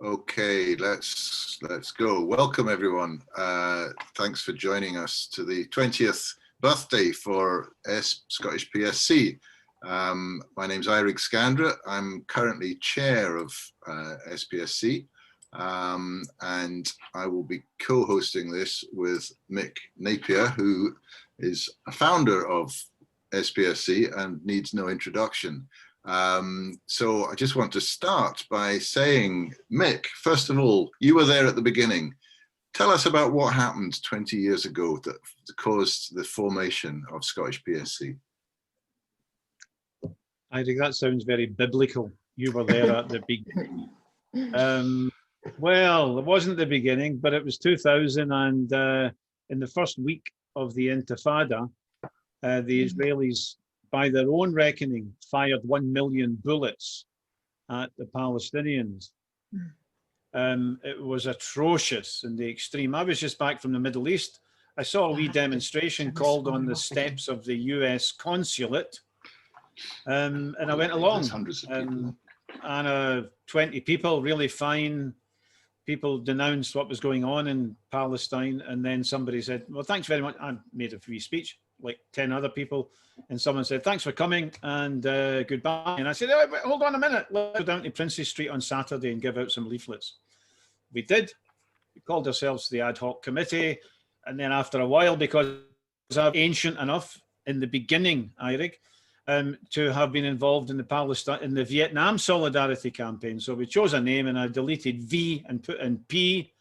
Okay, let's go. Welcome everyone. Thanks for joining us to the 20th birthday for Scottish PSC. My name's Eirig Scandra. I'm currently chair of SPSC, and I will be co-hosting this with Mick Napier, who is a founder of SPSC and needs no introduction. So I just want to start by saying, Mick, first of all, you were there at the beginning. Tell us about what happened 20 years ago that caused the formation of Scottish PSC. I think that sounds very biblical. You were there at the beginning. Well, it wasn't the beginning, but it was 2000, and in the first week of the intifada, the Israelis, by their own reckoning, fired 1 million bullets at the Palestinians. It was atrocious in the extreme. I was just back from the Middle East. I saw a wee demonstration called on the steps of the US consulate, and I went along. Hundreds of people. And 20 people, really fine people, denounced what was going on in Palestine. And then somebody said, well, thanks very much. I made a free speech, like 10 other people. And someone said, thanks for coming and goodbye. And I said, oh, wait, hold on a minute. Let's go down to Princes Street on Saturday and give out some leaflets. We did. We called ourselves the ad hoc committee. And then after a while, because I'm ancient enough in the beginning, Eirig, to have been involved in the Vietnam Solidarity Campaign. So we chose a name and I deleted V and put in P.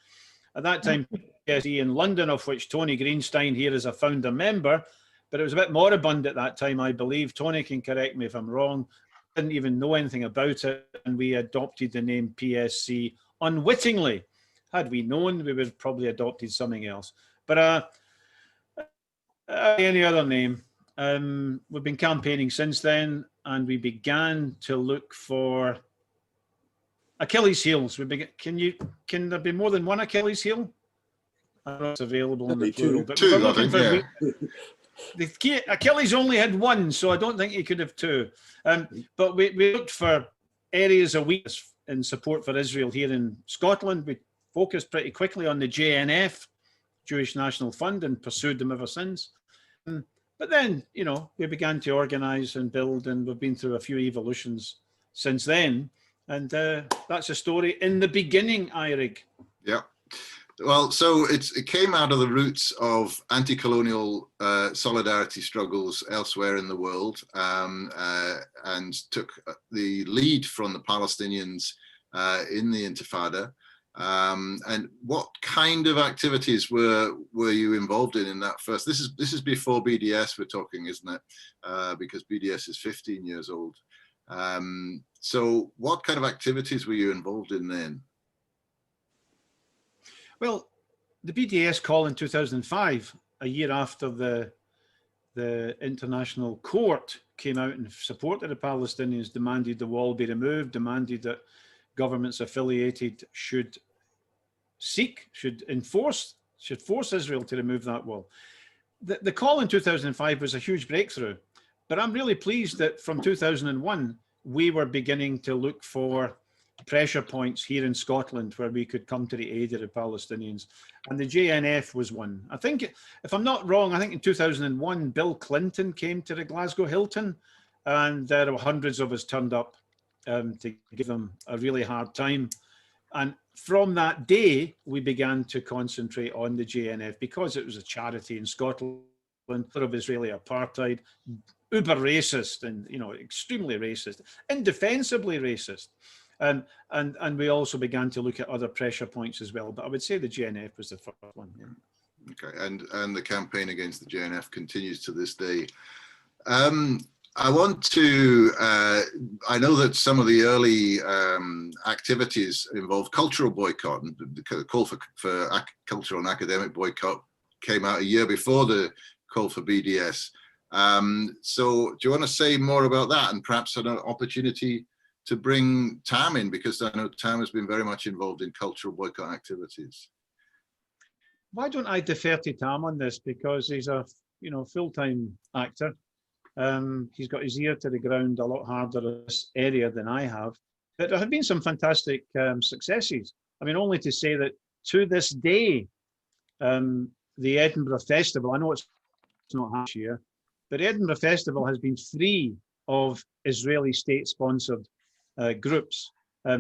At that time, PSC in London, of which Tony Greenstein here is a founder member, but it was a bit moribund at that time, I believe. Tony can correct me if I'm wrong. Didn't even know anything about it, and we adopted the name PSC unwittingly. Had we known, we would have probably adopted something else. But any other name. We've been campaigning since then, and we began to look for Achilles heels. Can there be more than one Achilles heel? I don't know if it's available in the plural, but two, we're looking for. yeah. The Achilles only had one, so I don't think he could have two. But we looked for areas of weakness in support for Israel here in Scotland. We focused pretty quickly on the JNF, Jewish National Fund, and pursued them ever since. But then, you know, we began to organise and build, and we've been through a few evolutions since then. And that's a story in the beginning, Eirig. Yeah. Well, so it came out of the roots of anti-colonial solidarity struggles elsewhere in the world, and took the lead from the Palestinians in the intifada. And what kind of activities were you involved in that first? This is before BDS we're talking, isn't it? Because BDS is 15 years old. So what kind of activities were you involved in then? Well, the BDS call in 2005, a year after the International Court came out and supported the Palestinians, demanded the wall be removed, demanded that governments affiliated should force Israel to remove that wall. The call in 2005 was a huge breakthrough, but I'm really pleased that from 2001, we were beginning to look for pressure points here in Scotland where we could come to the aid of the Palestinians. And the JNF was one. I think, if I'm not wrong, I think in 2001, Bill Clinton came to the Glasgow Hilton, and there were hundreds of us turned up to give them a really hard time. And from that day, we began to concentrate on the JNF because it was a charity in Scotland, sort of Israeli apartheid, uber racist, and, you know, extremely racist, indefensibly racist. And we also began to look at other pressure points as well. But I would say the JNF was the first one. Yeah. Okay, and the campaign against the JNF continues to this day. I want to, I know that some of the early activities involved cultural boycott, and the call for cultural and academic boycott came out a year before the call for BDS. So do you want to say more about that, and perhaps an opportunity to bring Tam in, because I know Tam has been very much involved in cultural boycott activities? Why don't I defer to Tam on this, because he's a full-time actor. He's got his ear to the ground a lot harder in this area than I have. But there have been some fantastic successes. I mean, only to say that to this day, the Edinburgh Festival, I know it's not this year, but the Edinburgh Festival has been free of Israeli state-sponsored groups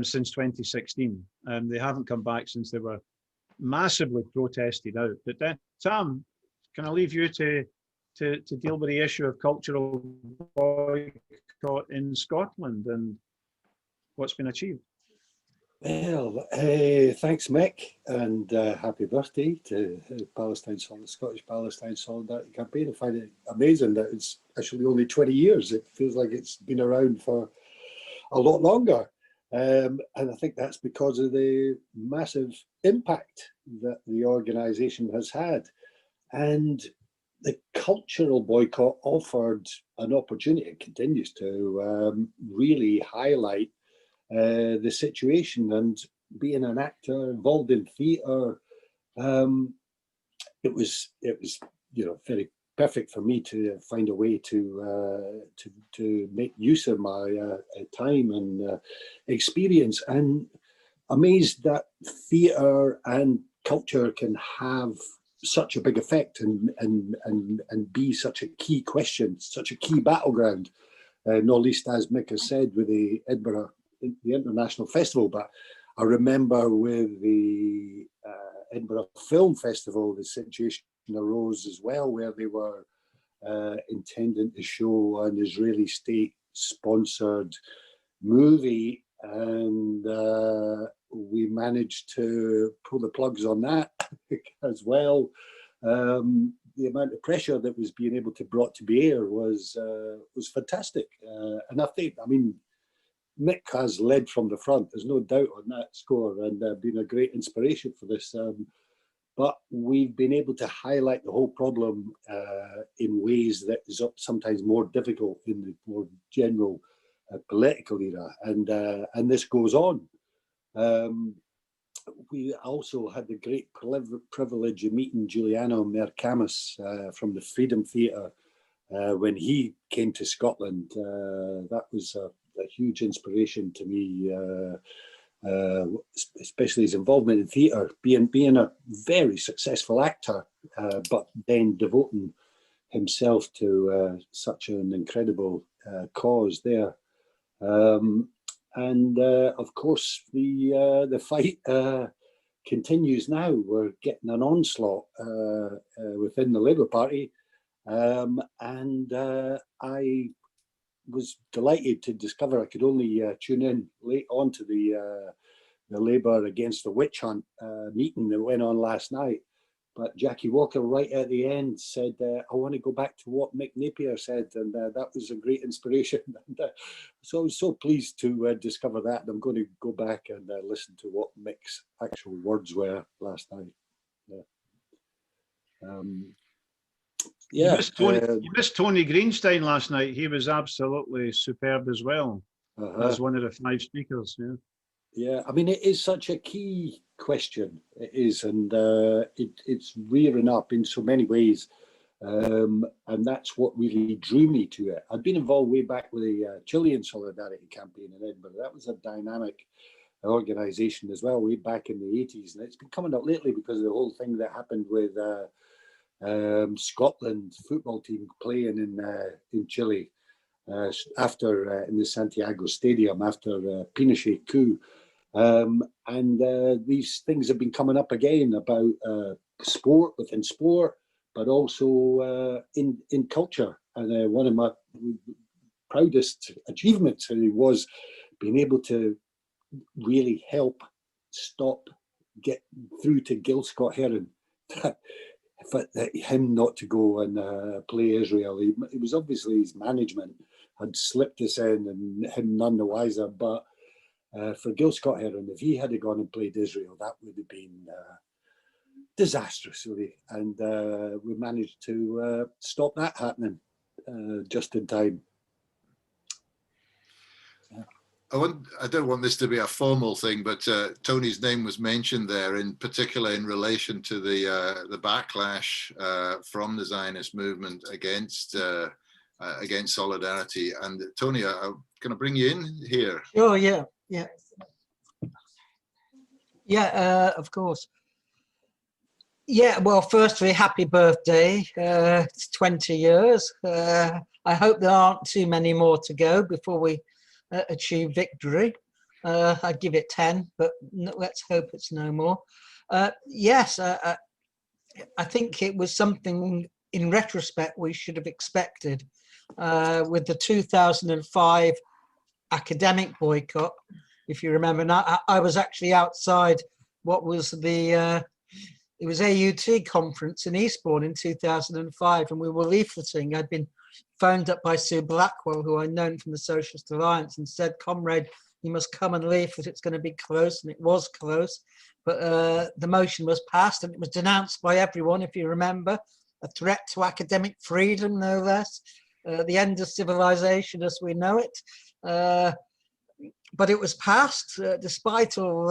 since 2016. They haven't come back since they were massively protested out. But then, Sam, can I leave you to deal with the issue of cultural boycott in Scotland and what's been achieved? Well, thanks, Mick, and happy birthday to Scottish Palestine Solidarity Campaign. I find it amazing that it's actually only 20 years. It feels like it's been around for a lot longer. And I think that's because of the massive impact that the organisation has had. And the cultural boycott offered an opportunity, it continues to really highlight the situation. And being an actor involved in theatre, it was very perfect for me to find a way to make use of my time and experience, and amazed that theatre and culture can have such a big effect and be such a key question, such a key battleground, not least, as Mick has said, with the International Festival. But I remember with the Edinburgh Film Festival, the situation arose as well, where they were intending to show an Israeli state-sponsored movie, and we managed to pull the plugs on that as well. The amount of pressure that was being able to brought to bear was fantastic, and I think, I mean, Mick has led from the front, there's no doubt on that score, and been a great inspiration for this. But we've been able to highlight the whole problem in ways that is sometimes more difficult in the more general political era, and this goes on. We also had the great privilege of meeting Giuliano Mercamus from the Freedom Theatre when he came to Scotland. That was a huge inspiration to me, especially his involvement in theatre, being a very successful actor, but then devoting himself to such an incredible cause there. And of course, the fight continues now. We're getting an onslaught within the Labour Party, and I was delighted to discover I could only tune in late on to the Labour Against the Witch Hunt meeting that went on last night. But Jackie Walker, right at the end, said, I want to go back to what Mick Napier said, and that was a great inspiration. And, so I was so pleased to discover that, and I'm going to go back and listen to what Mick's actual words were last night. You missed Tony Greenstein last night. He was absolutely superb as well, as one of the 5 speakers. Yeah. Yeah, I mean, it is such a key question. It is, and it's rearing up in so many ways, and that's what really drew me to it. I'd been involved way back with the Chilean Solidarity Campaign in Edinburgh. That was a dynamic organisation as well, way back in the 80s, and it's been coming up lately because of the whole thing that happened with Scotland football team playing in Chile after in the Santiago Stadium after Pinochet coup. And these things have been coming up again about sport within sport, but also in culture. And one of my proudest achievements was being able to really help get through to Gil Scott-Heron for him not to go and play Israel. It was obviously his management had slipped this in and him none the wiser, but for Gil Scott-Heron, if he had gone and played Israel, that would have been disastrous, really. And we managed to stop that happening just in time. Yeah. I don't want this to be a formal thing, but Tony's name was mentioned there, in particular in relation to the backlash from the Zionist movement against Solidarity. And Tony, I'm going to bring you in here. Oh yeah. Yeah. Of course. Yeah, well, firstly, happy birthday. It's 20 years. I hope there aren't too many more to go before we achieve victory. I'd give it 10, but let's hope it's no more. Yes, I think it was something in retrospect we should have expected with the 2005 academic boycott. If you remember, and I was actually outside what was the it was AUT conference in Eastbourne in 2005, and we were leafleting. I'd been phoned up by Sue Blackwell, who I'd known from the Socialist Alliance, and said, "Comrade, you must come and leaflet. It's going to be close," and it was close. But the motion was passed, and it was denounced by everyone, if you remember, a threat to academic freedom, no less, the end of civilization as we know it. But it was passed despite all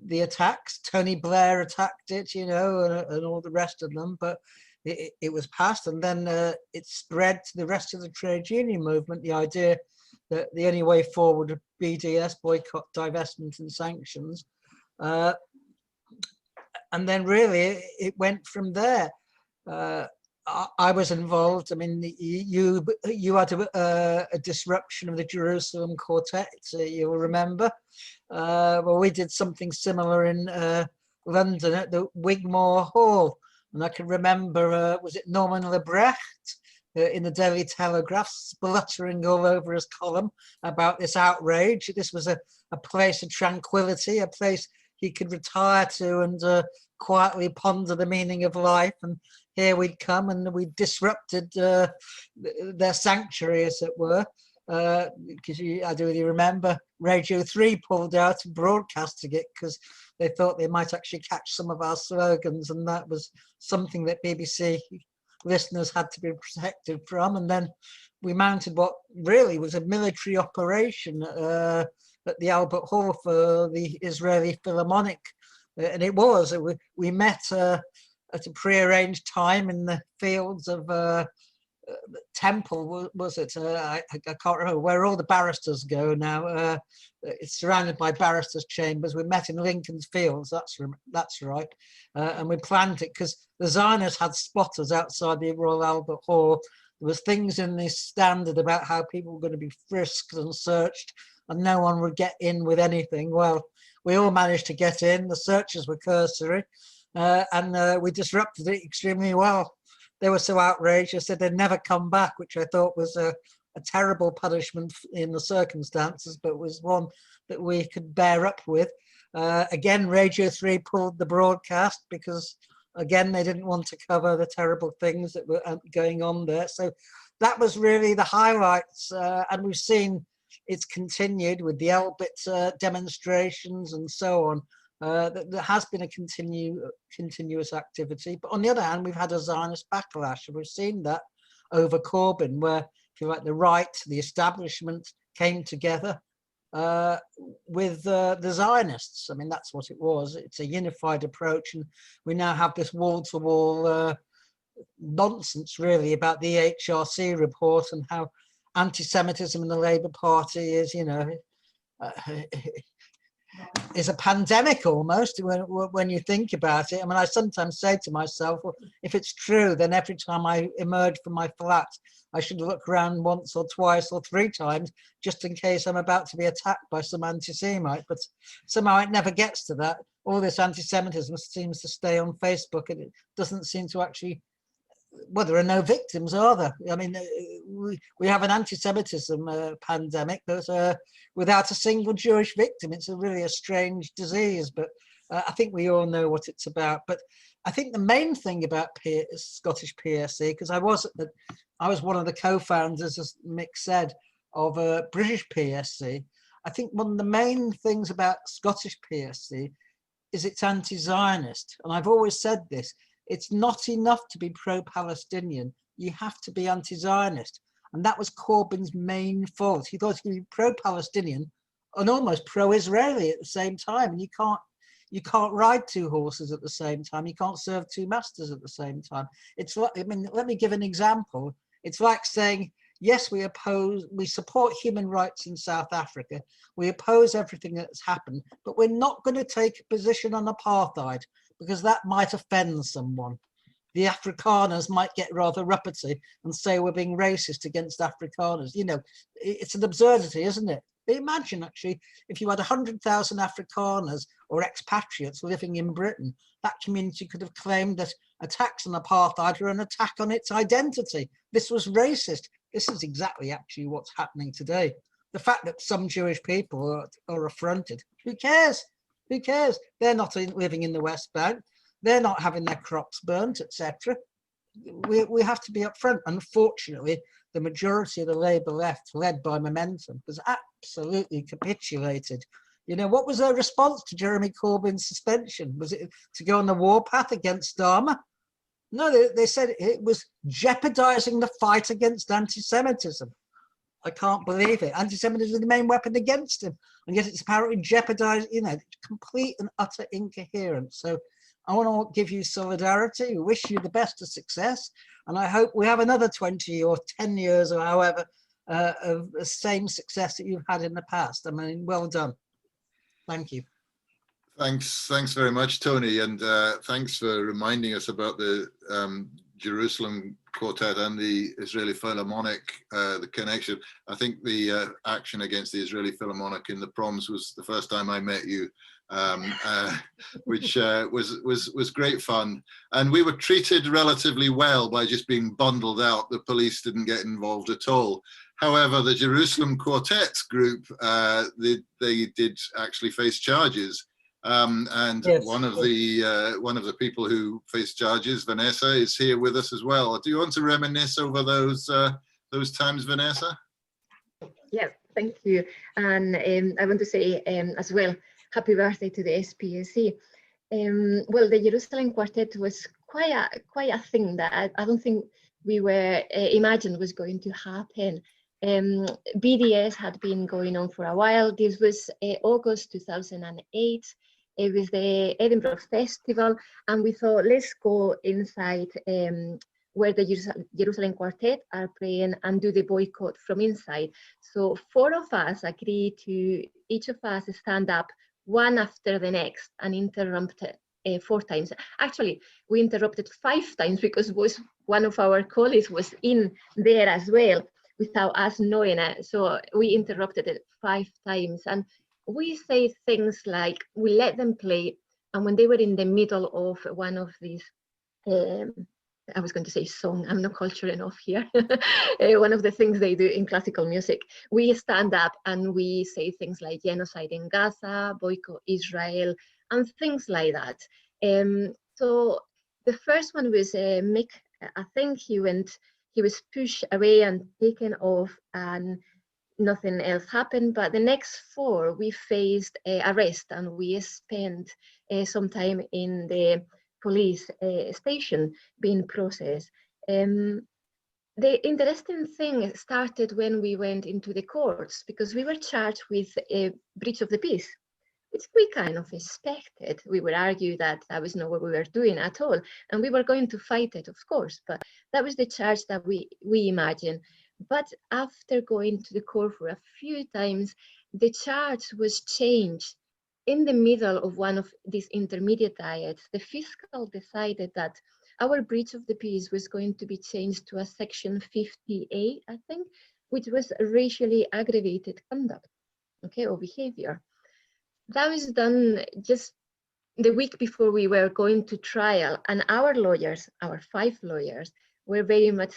the attacks. Tony Blair attacked it, you know, and all the rest of them, but it was passed, and then it spread to the rest of the trade union movement, the idea that the only way forward would be BDS, boycott, divestment and sanctions. And then really it went from there. I was involved. I mean, you had a disruption of the Jerusalem Quartet, you'll remember. Well, we did something similar in London at the Wigmore Hall. And I can remember, was it Norman Lebrecht in the Daily Telegraph spluttering all over his column about this outrage. This was a place of tranquility, a place he could retire to and quietly ponder the meaning of life. And here we'd come and we disrupted their sanctuary, as it were. Because I do really remember Radio 3 pulled out and broadcasting it because they thought they might actually catch some of our slogans, and that was something that BBC listeners had to be protected from. And then we mounted what really was a military operation at the Albert Hall for the Israeli Philharmonic, and it was. We met at a prearranged time in the fields of Temple, was it? I can't remember where all the barristers go now. It's surrounded by barristers' chambers. We met in Lincoln's Fields. That's right. And we planned it because the Zionists had spotters outside the Royal Albert Hall. There was things in this standard about how people were going to be frisked and searched, and no one would get in with anything. Well, we all managed to get in. The searches were cursory, and we disrupted it extremely well. They were so outraged, they said they'd never come back, which I thought was a terrible punishment in the circumstances, but was one that we could bear up with. Again, Radio 3 pulled the broadcast because, again, they didn't want to cover the terrible things that were going on there. So that was really the highlights, and we've seen it's continued with the Elbit demonstrations and so on. There has been a continuous activity, but on the other hand, we've had a Zionist backlash, and we've seen that over Corbyn, where, if you like, the right, the establishment came together with the Zionists. I mean, that's what it was. It's a unified approach, and we now have this wall-to-wall nonsense, really, about the HRC report and how anti-Semitism in the Labour Party is, you know, is a pandemic almost when you think about it. I mean, I sometimes say to myself, well, if it's true, then every time I emerge from my flat, I should look around once or twice or three times just in case I'm about to be attacked by some anti-Semite. But somehow it never gets to that. All this anti-Semitism seems to stay on Facebook, and it doesn't seem to actually, well, there are no victims, are there? I mean, we have an anti-Semitism pandemic, but without a single Jewish victim. It's really a strange disease, but I think we all know what it's about. But I think the main thing about Scottish PSC, because I was one of the co-founders, as Mick said, of British PSC. I think one of the main things about Scottish PSC is it's anti-Zionist, and I've always said this. It's not enough to be pro-Palestinian. You have to be anti-Zionist. And that was Corbyn's main fault. He thought he could be pro-Palestinian and almost pro-Israeli at the same time. And you can't ride two horses at the same time. You can't serve two masters at the same time. It's like, I mean, let me give an example. It's like saying yes, we support human rights in South Africa. We oppose everything that's happened, but we're not going to take a position on apartheid because that might offend someone. The Afrikaners might get rather uppity and say we're being racist against Afrikaners. You know, it's an absurdity, isn't it? Imagine actually, if you had 100,000 Afrikaners or expatriates living in Britain, that community could have claimed that attacks on apartheid were an attack on its identity. This was racist. This is exactly actually what's happening today. The fact that some Jewish people are affronted, who cares? Who cares? They're not living in the West Bank. They're not having their crops burnt, etc. We have to be upfront. Unfortunately, the majority of the Labour left, led by Momentum, was absolutely capitulated. You know, what was their response to Jeremy Corbyn's suspension? Was it to go on the warpath against Dharma? No, they said it was jeopardizing the fight against anti-Semitism. I can't believe it. Anti-Semitism is the main weapon against him, and yet it's apparently jeopardized, you know, complete and utter incoherence. So I want to give you solidarity. We wish you the best of success. And I hope we have another 20 or 10 years or however of the same success that you've had in the past. I mean, well done. Thank you. Thanks very much, Tony. And thanks for reminding us about the Jerusalem Quartet and the Israeli Philharmonic, the connection. I think the action against the Israeli Philharmonic in the proms was the first time I met you. Which was great fun, and we were treated relatively well by just being bundled out. The police didn't get involved at all. However, the Jerusalem Quartet group, they did actually face charges, and yes, one of the people who faced charges, Vanessa, is here with us as well. Do you want to reminisce over those times, Vanessa? Yeah, thank you, and I want to say as well, happy birthday to the SPSC. Well, the Jerusalem Quartet was quite a thing that I don't think we were imagined was going to happen. BDS had been going on for a while. This was August 2008. It was the Edinburgh Festival, and we thought, let's go inside where the Jerusalem Quartet are playing and do the boycott from inside. So 4 of us agreed to each of us stand up one after the next and interrupt 4 times. Actually, we interrupted 5 times because one of our colleagues was in there as well without us knowing it. So we interrupted it 5 times, and we say things like, we let them play, and when they were in the middle of one of these I was going to say song, I'm not cultured enough here. One of the things they do in classical music, we stand up and we say things like genocide in Gaza, boycott Israel, and things like that. So the first one was Mick. I think he was pushed away and taken off, and nothing else happened. But the next 4, we faced arrest, and we spent some time in the police station being processed. The interesting thing started when we went into the courts, because we were charged with a breach of the peace, which we kind of expected. We would argue that that was not what we were doing at all, and we were going to fight it, of course, but that was the charge that we imagined. But after going to the court for a few times, the charge was changed. In the middle of one of these intermediate diets, the fiscal decided that our breach of the peace was going to be changed to a section 58, I think, which was racially aggravated conduct, okay, or behavior. That was done just the week before we were going to trial, and our lawyers, our 5 lawyers, were very much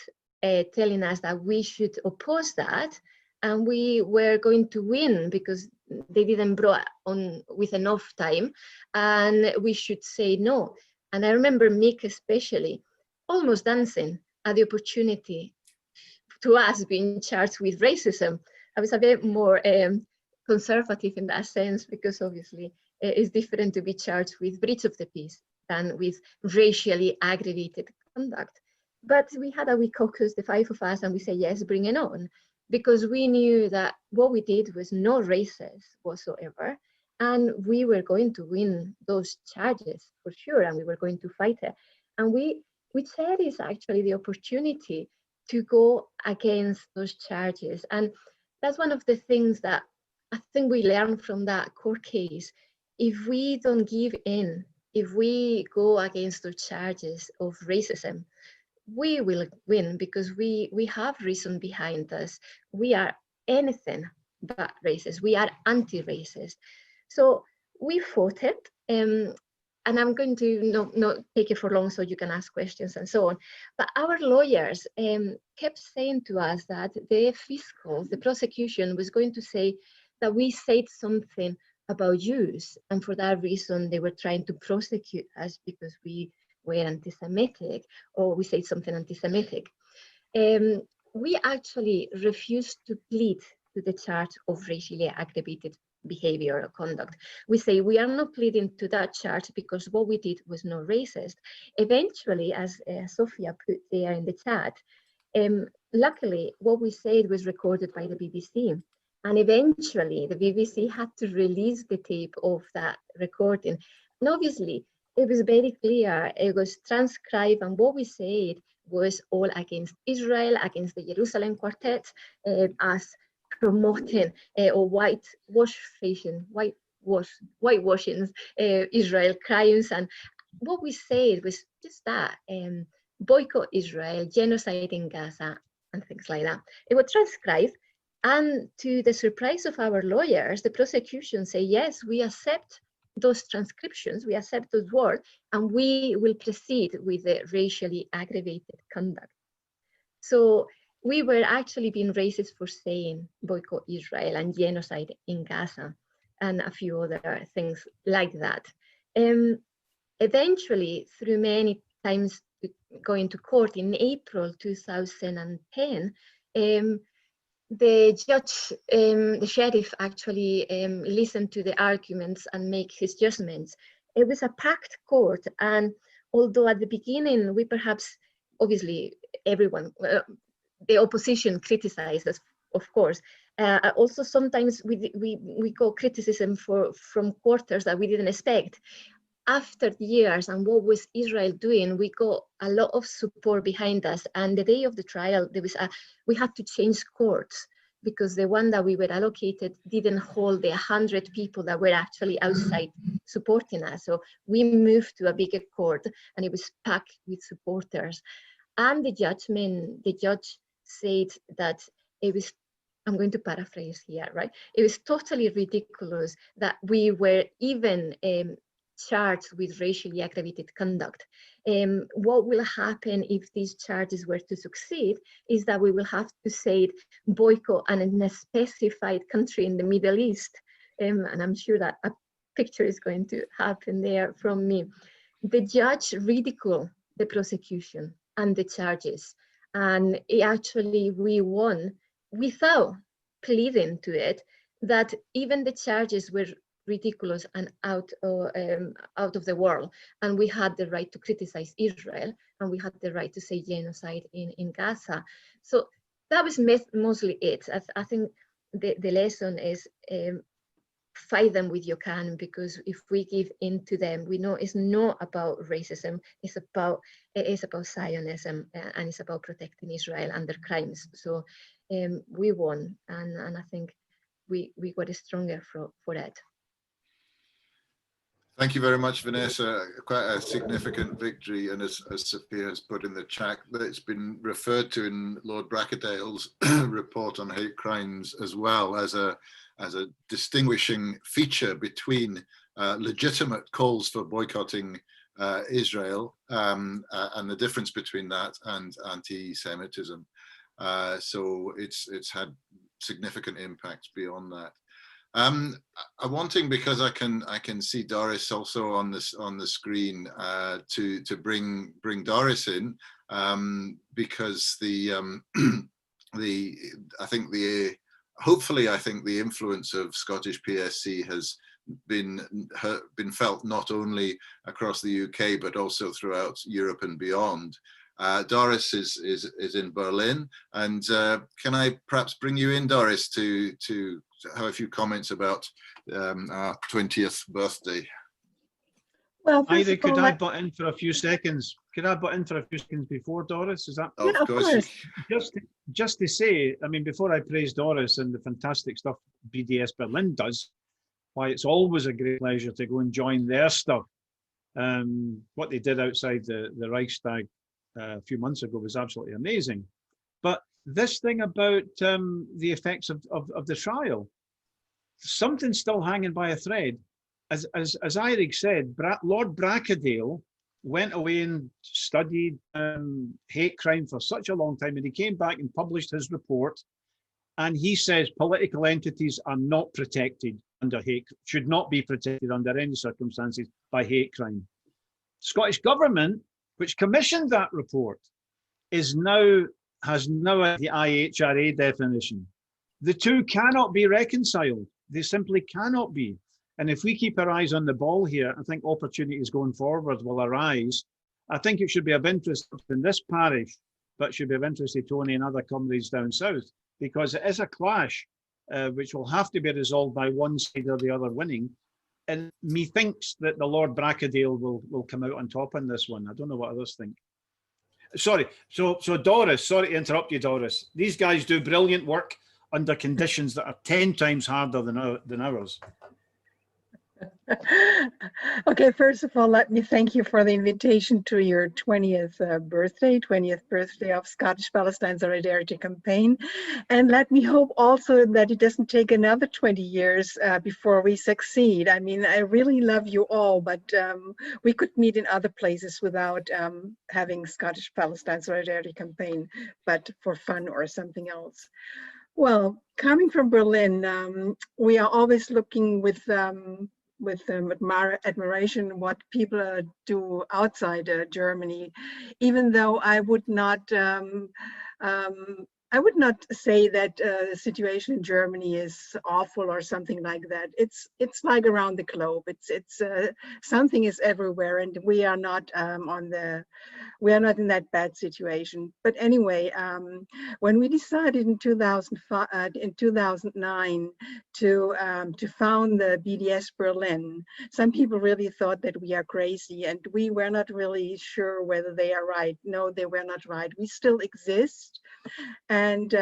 telling us that we should oppose that, and we were going to win because they didn't brought on with enough time, and we should say no. And I remember Mick especially almost dancing at the opportunity to us being charged with racism. I was a bit more conservative in that sense, because obviously it's different to be charged with breach of the peace than with racially aggravated conduct. But we had a wee caucus, the 5 of us, and we said, yes, bring it on, because we knew that what we did was not racist whatsoever, and we were going to win those charges for sure, and we were going to fight it. And we cherish actually the opportunity to go against those charges. And that's one of the things that I think we learned from that court case. If we don't give in, if we go against those charges of racism, we will win, because we have reason behind us. We are anything but racist. We are anti-racist. So we fought it. And I'm going to not take it for long so you can ask questions and so on. But our lawyers kept saying to us that the prosecution was going to say that we said something about Jews. And for that reason, they were trying to prosecute us because we were anti-Semitic, or we said something anti-Semitic. We actually refused to plead to the charge of racially aggravated behavior or conduct. We say we are not pleading to that charge because what we did was not racist. Eventually, as Sophia put there in the chat, luckily what we said was recorded by the BBC, and eventually the BBC had to release the tape of that recording. And obviously it was very clear, it was transcribed, and what we said was all against Israel, against the Jerusalem Quartet, as promoting or whitewashing Israel crimes. And what we said was just that, boycott Israel, genocide in Gaza, and things like that. It was transcribed, and to the surprise of our lawyers, the prosecution say, yes, we accept those transcriptions, we accept those words, and we will proceed with the racially aggravated conduct. So we were actually being racist for saying boycott Israel and genocide in Gaza and a few other things like that. Eventually, through many times going to court in April 2010, the judge, the sheriff actually listened to the arguments and make his judgments. It was a packed court, and although at the beginning we perhaps, obviously everyone, the opposition criticized us, of course. Also, sometimes we got criticism from quarters that we didn't expect. After years and what was Israel doing, we got a lot of support behind us. And the day of the trial, we had to change courts because the one that we were allocated didn't hold the 100 people that were actually outside supporting us. So we moved to a bigger court, and it was packed with supporters. And the judge said that it was, I'm going to paraphrase here, right? It was totally ridiculous that we were even charged with racially aggravated conduct. What will happen if these charges were to succeed is that we will have to say boycott an unspecified country in the Middle East. And I'm sure that a picture is going to happen there from me. The judge ridiculed the prosecution and the charges. And we won without pleading to it, that even the charges were ridiculous and out of the world. And we had the right to criticize Israel, and we had the right to say genocide in Gaza. So that was mostly it. I think the lesson is fight them with your can, because if we give in to them, we know it's not about racism, it's about Zionism, and it's about protecting Israel and their crimes. So we won, and I think we got stronger for it. Thank you very much, Vanessa. Quite a significant victory, and as Sophia has put in the chat, that it's been referred to in Lord Brackadale's report on hate crimes as well as a distinguishing feature between legitimate calls for boycotting Israel and the difference between that and anti-Semitism. So it's had significant impact beyond that. I'm wanting, because I can see Doris also on the screen, to bring Doris in, because hopefully I think the influence of Scottish PSC has been felt not only across the UK but also throughout Europe and beyond. Doris is in Berlin, and can I perhaps bring you in, Doris, to have a few comments about our 20th birthday? Well, Either could I butt in for a few seconds? Could I butt in for a few seconds before Doris? Is that? Of Yeah, of course. course. Just to say, I mean, before I praise Doris and the fantastic stuff BDS Berlin does, why it's always a great pleasure to go and join their stuff. What they did outside the Reichstag a few months ago was absolutely amazing. But this thing about the effects of the trial, something's still hanging by a thread. As Eirik said, Lord Bracadale went away and studied hate crime for such a long time, and he came back and published his report, and he says political entities are not protected under hate, should not be protected under any circumstances by hate crime. Scottish Government, which commissioned that report, has now the IHRA definition. The two cannot be reconciled. They simply cannot be. And if we keep our eyes on the ball here, I think opportunities going forward will arise. I think it should be of interest in this parish, but should be of interest to Tony and other comrades down south, because it is a clash which will have to be resolved by one side or the other winning. And methinks that the Lord Bracadale will come out on top on this one. I don't know what others think. Sorry, so Doris, sorry to interrupt you, Doris. These guys do brilliant work under conditions that are 10 times harder than ours. Okay, first of all, let me thank you for the invitation to your 20th birthday of Scottish Palestine Solidarity Campaign. And let me hope also that it doesn't take another 20 years before we succeed. I mean, I really love you all, but we could meet in other places without having Scottish Palestine Solidarity Campaign, but for fun or something else. Well, coming from Berlin, we are always looking with admiration what people do outside Germany, even though I would not say that the situation in Germany is awful or something like that. It's like around the globe. It's something is everywhere, and we are not in that bad situation. But anyway, when we decided in 2009 to found the BDS Berlin, some people really thought that we are crazy, and we were not really sure whether they are right. No, they were not right. We still exist. And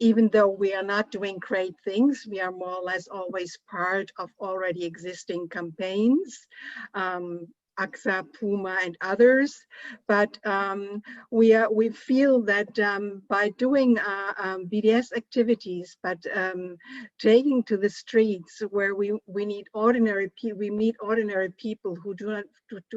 even though we are not doing great things, we are more or less always part of already existing campaigns, AXA, Puma, and others. But we feel that by doing BDS activities, but taking to the streets where we meet ordinary people who do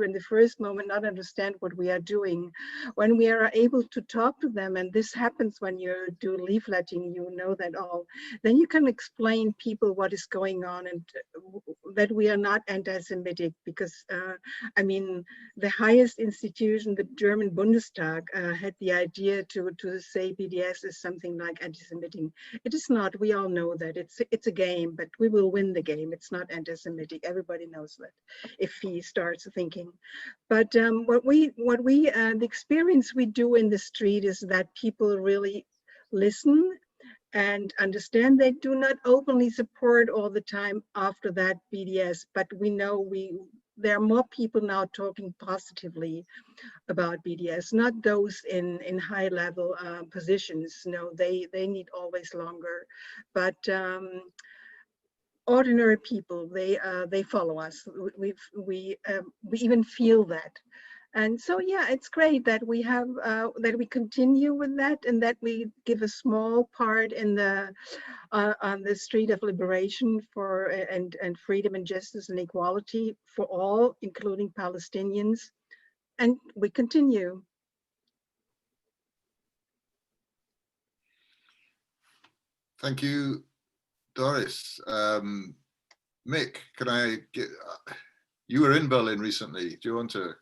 in the first moment not understand what we are doing. When we are able to talk to them, and this happens when you do leafleting, you know that all, then you can explain people what is going on, and that we are not anti-Semitic, because I mean, the highest institution, the German Bundestag, had the idea to say BDS is something like anti-Semitic. It is not. We all know that it's a game, but we will win the game. It's not anti-Semitic. Everybody knows that if he starts thinking. But the experience we do in the street is that people really listen and understand. They do not openly support all the time after that BDS, but we know there are more people now talking positively about BDS, not those in high level positions. No, they need always longer, but ordinary people, they follow us. We even feel that. And so, yeah, it's great that we have that we continue with that, and that we give a small part in the on the street of liberation for and freedom and justice and equality for all, including Palestinians, and we continue. Thank you, Doris. Mick, can I get? You were in Berlin recently. Do you want to?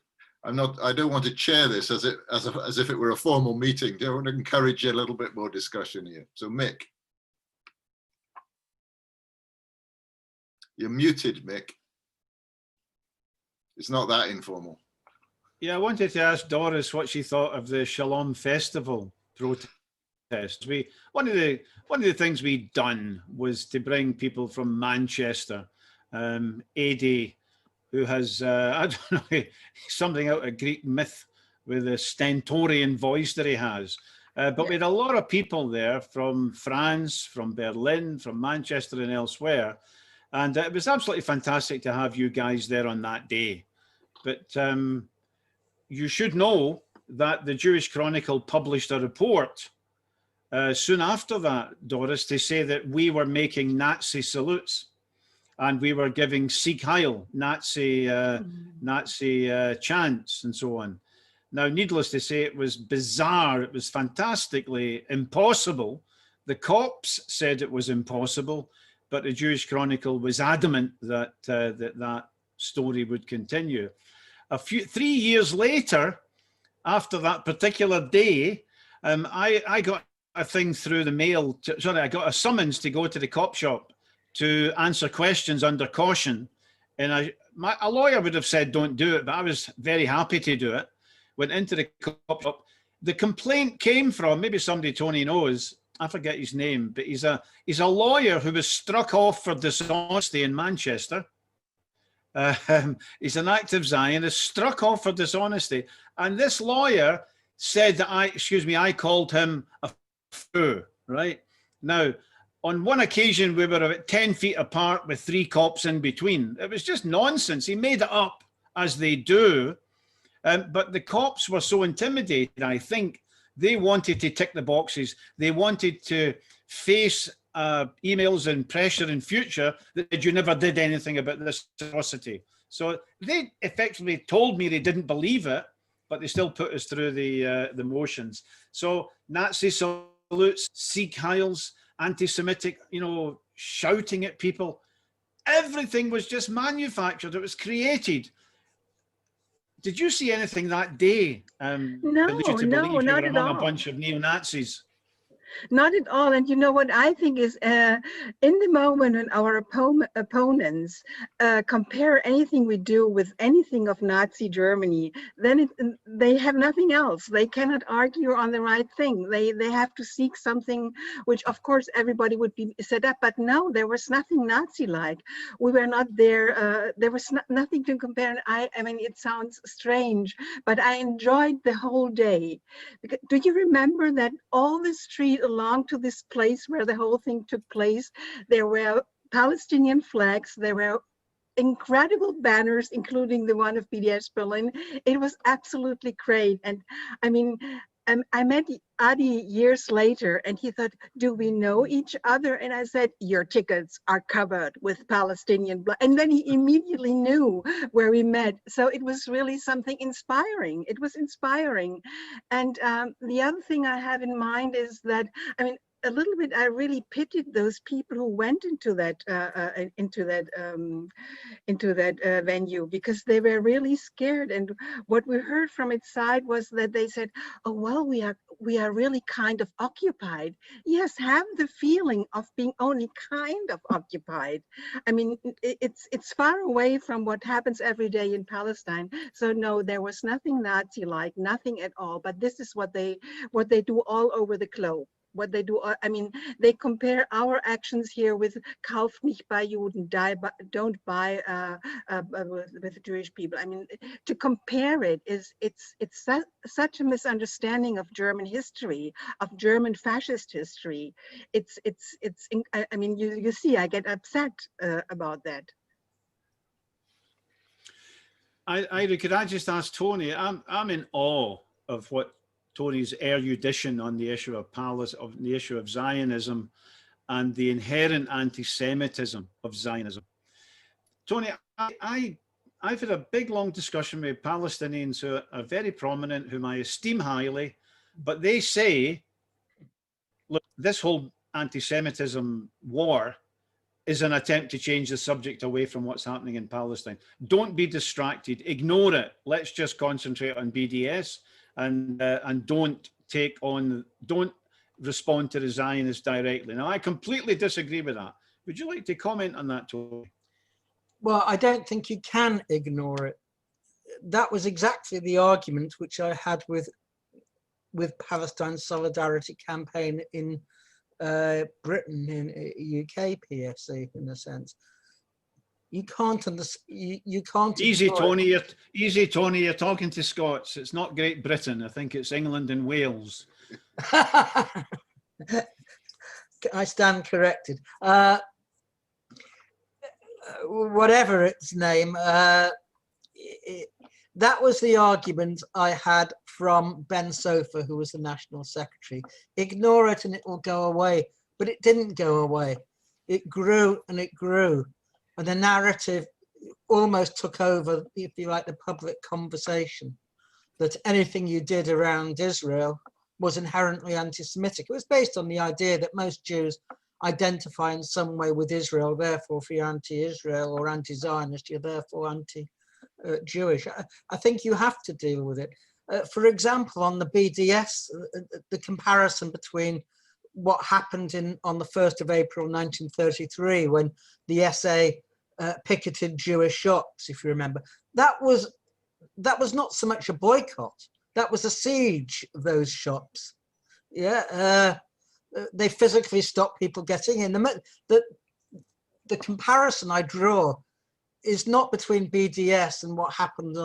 I don't want to chair this as if it were a formal meeting. I want to encourage a little bit more discussion here. So Mick, you're muted, Mick. It's not that informal. Yeah, I wanted to ask Doris what she thought of the Shalom Festival protest. One of the things we'd done was to bring people from Manchester, Adi, who has, I don't know, something out of Greek myth with the stentorian voice that he has. But we had a lot of people there from France, from Berlin, from Manchester and elsewhere. And it was absolutely fantastic to have you guys there on that day. But you should know that the Jewish Chronicle published a report soon after that, Doris, to say that we were making Nazi salutes and we were giving Sieg Heil, Nazi chants and so on. Now, needless to say, it was bizarre. It was fantastically impossible. The cops said it was impossible, but the Jewish Chronicle was adamant that that story would continue. 3 years later, after that particular day, I got a thing through the mail. I got a summons to go to the cop shop to answer questions under caution. And a lawyer would have said, don't do it, but I was very happy to do it. Went into the cop shop. The complaint came from, maybe somebody Tony knows, I forget his name, but he's a lawyer who was struck off for dishonesty in Manchester. He's an active Zionist, struck off for dishonesty. And this lawyer said that I called him a fool, right? Now, on one occasion, we were about 10 feet apart with 3 cops in between. It was just nonsense. He made it up, as they do. But the cops were so intimidated, I think, they wanted to tick the boxes. They wanted to face emails and pressure in future that you never did anything about this atrocity. So they effectively told me they didn't believe it, but they still put us through the motions. So Nazi salutes, Sieg Heils, anti-Semitic, shouting at people. Everything was just manufactured. It was created. Did you see anything that day? No, that led you to believe you not were at among all. a bunch of neo-Nazis? Not at all. And you know what I think is in the moment when our opponents compare anything we do with anything of Nazi Germany, then they have nothing else. They cannot argue on the right thing. They have to seek something which, of course, everybody would be set up. But no, there was nothing Nazi-like. We were not there. There was nothing to compare. I mean, it sounds strange, but I enjoyed the whole day. Because, do you remember that all the street along to this place where the whole thing took place, there were Palestinian flags, there were incredible banners, including the one of BDS Berlin. It was absolutely great. And I mean, I met Adi years later and he thought, do we know each other? And I said, your tickets are covered with Palestinian blood. And then he immediately knew where we met. So it was really something inspiring. It was inspiring. And the other thing I have in mind is that, I mean, a little bit, I really pitied those people who went into that venue because they were really scared. And what we heard from its side was that they said, "Oh well, we are really kind of occupied." Yes, have the feeling of being only kind of occupied. I mean, it's far away from what happens every day in Palestine. So no, there was nothing Nazi-like, nothing at all. But this is what they do all over the globe. What they do, I mean, they compare our actions here with "Kauf nicht bei Juden," don't buy with Jewish people. I mean, to compare it's such a misunderstanding of German history, of German fascist history. I mean, you see, I get upset about that. Ira, could I just ask Tony? I'm in awe of what Tony's erudition on the issue of the issue of Zionism and the inherent anti-Semitism of Zionism. Tony, I've had a big, long discussion with Palestinians who are very prominent, whom I esteem highly, but they say, look, this whole anti-Semitism war is an attempt to change the subject away from what's happening in Palestine. Don't be distracted, ignore it. Let's just concentrate on BDS. And don't respond to the Zionists directly. Now, I completely disagree with that. Would you like to comment on that, Tony? Well, I don't think you can ignore it. That was exactly the argument which I had with Palestine Solidarity Campaign in Britain, in UK PSC, in a sense. You can't you can't. Easy, ignore Tony. Easy, Tony. You're talking to Scots. It's not Great Britain. I think it's England and Wales. it. I stand corrected. Whatever its name, that was the argument I had from Ben Sofa, who was the National Secretary. Ignore it and it will go away. But it didn't go away. It grew and it grew. And the narrative almost took over, if you like, the public conversation, that anything you did around Israel was inherently anti-Semitic. It was based on the idea that most Jews identify in some way with Israel, therefore if you're anti-Israel or anti-Zionist, you're therefore anti-Jewish. I think you have to deal with it. For example, on the BDS, the comparison between what happened on the 1st of April 1933 when the SA picketed Jewish shops, if you remember, that was not so much a boycott, that was a siege of those shops. Yeah, they physically stopped people getting in. The comparison I draw is not between BDS and what happened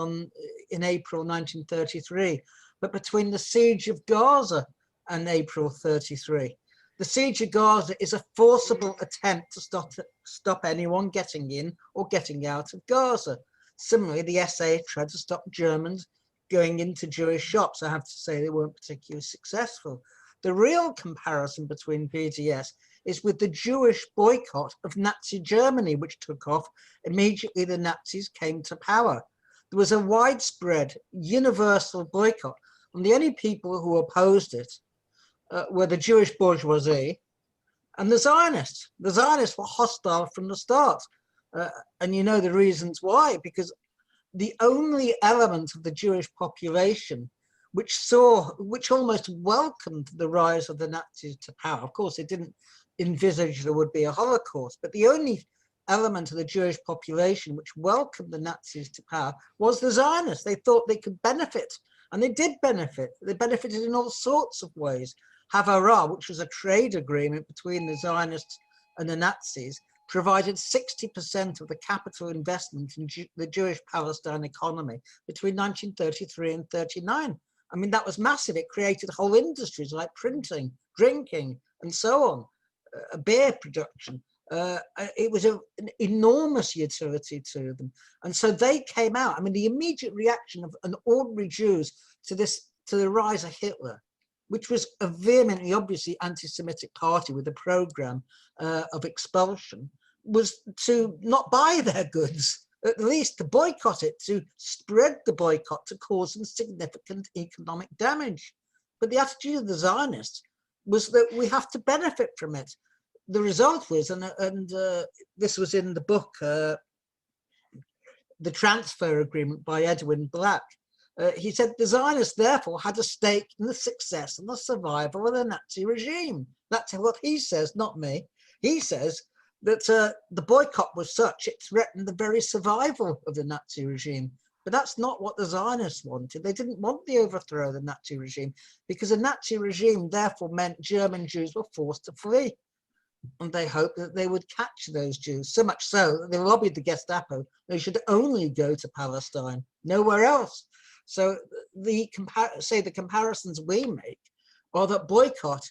in April 1933, but between the siege of Gaza and April 33. The siege of Gaza is a forcible attempt to stop anyone getting in or getting out of Gaza. Similarly, the SA tried to stop Germans going into Jewish shops. I have to say they weren't particularly successful. The real comparison between BDS is with the Jewish boycott of Nazi Germany, which took off immediately the Nazis came to power. There was a widespread, universal boycott, and the only people who opposed it were the Jewish bourgeoisie and the Zionists. The Zionists were hostile from the start. And you know the reasons why, because the only element of the Jewish population which almost welcomed the rise of the Nazis to power. Of course, it didn't envisage there would be a Holocaust, but the only element of the Jewish population which welcomed the Nazis to power was the Zionists. They thought they could benefit, and they did benefit. They benefited in all sorts of ways. Havara, which was a trade agreement between the Zionists and the Nazis, provided 60% of the capital investment in the Jewish Palestine economy between 1933 and 39. I mean, that was massive. It created whole industries like printing, drinking, and so on, beer production. It was an enormous utility to them. And so they came out. I mean, the immediate reaction of an ordinary Jews to the rise of Hitler, which was a vehemently, obviously anti-Semitic party with a program of expulsion, was to not buy their goods, at least to boycott it, to spread the boycott, to cause them significant economic damage. But the attitude of the Zionists was that we have to benefit from it. The result was, and this was in the book, The Transfer Agreement by Edwin Black, he said the Zionists therefore had a stake in the success and the survival of the Nazi regime. That's what he says, not me. He says that the boycott was such, it threatened the very survival of the Nazi regime. But that's not what the Zionists wanted. They didn't want the overthrow of the Nazi regime, because the Nazi regime therefore meant German Jews were forced to flee. And they hoped that they would capture those Jews, so much so that they lobbied the Gestapo they should only go to Palestine, nowhere else. So the comparisons we make are that boycott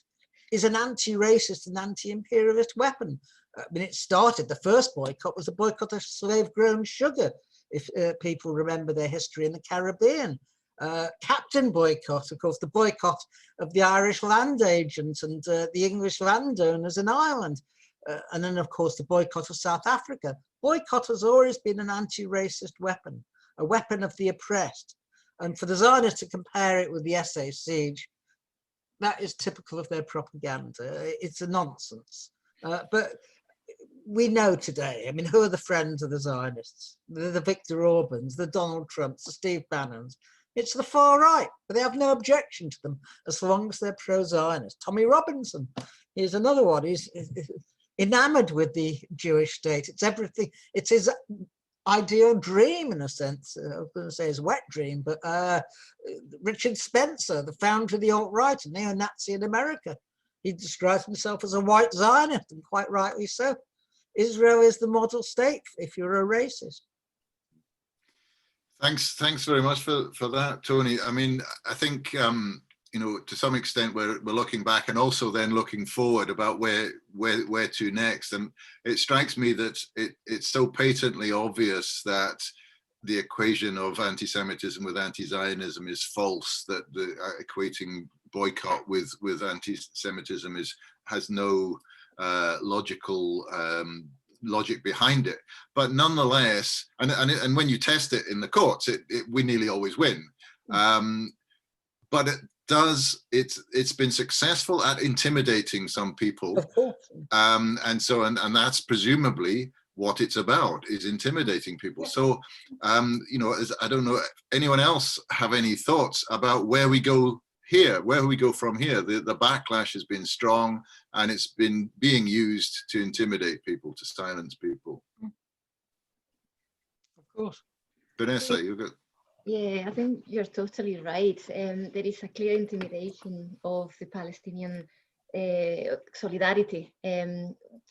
is an anti-racist and anti-imperialist weapon. I mean, it started, the first boycott was a boycott of slave-grown sugar, if people remember their history in the Caribbean. Captain boycott, of course, the boycott of the Irish land agents and the English landowners in Ireland. And then, of course, the boycott of South Africa. Boycott has always been an anti-racist weapon, a weapon of the oppressed. And for the Zionists to compare it with the SA siege, that is typical of their propaganda. It's a nonsense. But we know today, I mean, who are the friends of the Zionists? The Viktor Orbans, the Donald Trumps, the Steve Bannons. It's the far right, but they have no objection to them as long as they're pro-Zionist. Tommy Robinson, here's another one. He's enamored with the Jewish state. It's everything. It's his ideal dream, in a sense. I was going to say his wet dream, but Richard Spencer, the founder of the alt-right, a neo-Nazi in America, he describes himself as a white Zionist, and quite rightly so. Israel is the model state if you're a racist. Thanks very much for that, Tony. I mean, I think you know, to some extent we're looking back and also then looking forward about where to next. And it strikes me that it's so patently obvious that the equation of anti-Semitism with anti-Zionism is false, that the equating boycott with anti-Semitism has no logical logic behind it. But nonetheless, and when you test it in the courts, we nearly always win. But it's been successful at intimidating some people. Of course. And that's presumably what it's about, is intimidating people. So, you know, I don't know, anyone else have any thoughts about where we go here, where we go from here? The backlash has been strong and it's been being used to intimidate people, to silence people. Of course. Vanessa, you got. Yeah, I think you're totally right. There is a clear intimidation of the Palestinian solidarity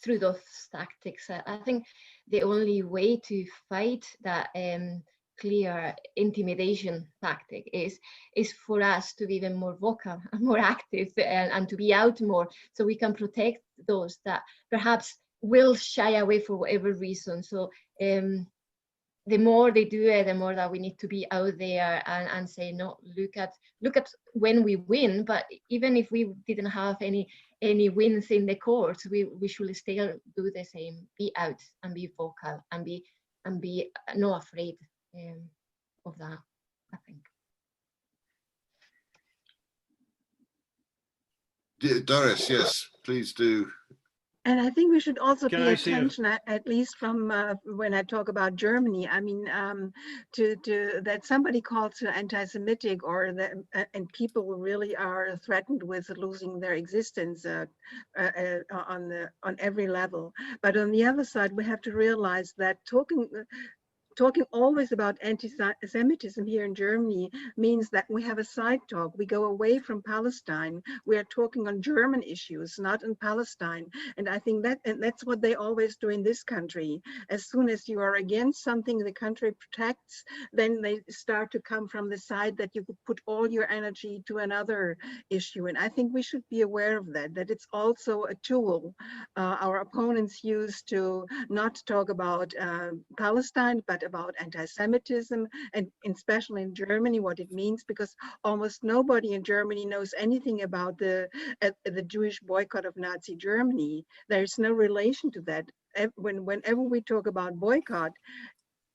through those tactics. I think the only way to fight that clear intimidation tactic is for us to be even more vocal and more active and to be out more, so we can protect those that perhaps will shy away for whatever reason. So the more they do it, the more that we need to be out there and say, no, look at when we win. But even if we didn't have any wins in the courts, we should still do the same. Be out and be vocal and be not afraid of that, I think. Doris, yes, please do. And I think we should also Can pay I say attention, at least from when I talk about Germany. I mean, to that somebody called to anti-Semitic, or that, and people really are threatened with losing their existence on every level. But on the other side, we have to realize that talking always about anti-Semitism here in Germany means that we have a side talk. We go away from Palestine. We are talking on German issues, not in Palestine. And I think that's what they always do in this country. As soon as you are against something the country protects, then they start to come from the side that you could put all your energy to another issue. And I think we should be aware of that it's also a tool our opponents use to not talk about Palestine, but about anti-Semitism, and especially in Germany, what it means, because almost nobody in Germany knows anything about the Jewish boycott of Nazi Germany. There's no relation to that. Whenever we talk about boycott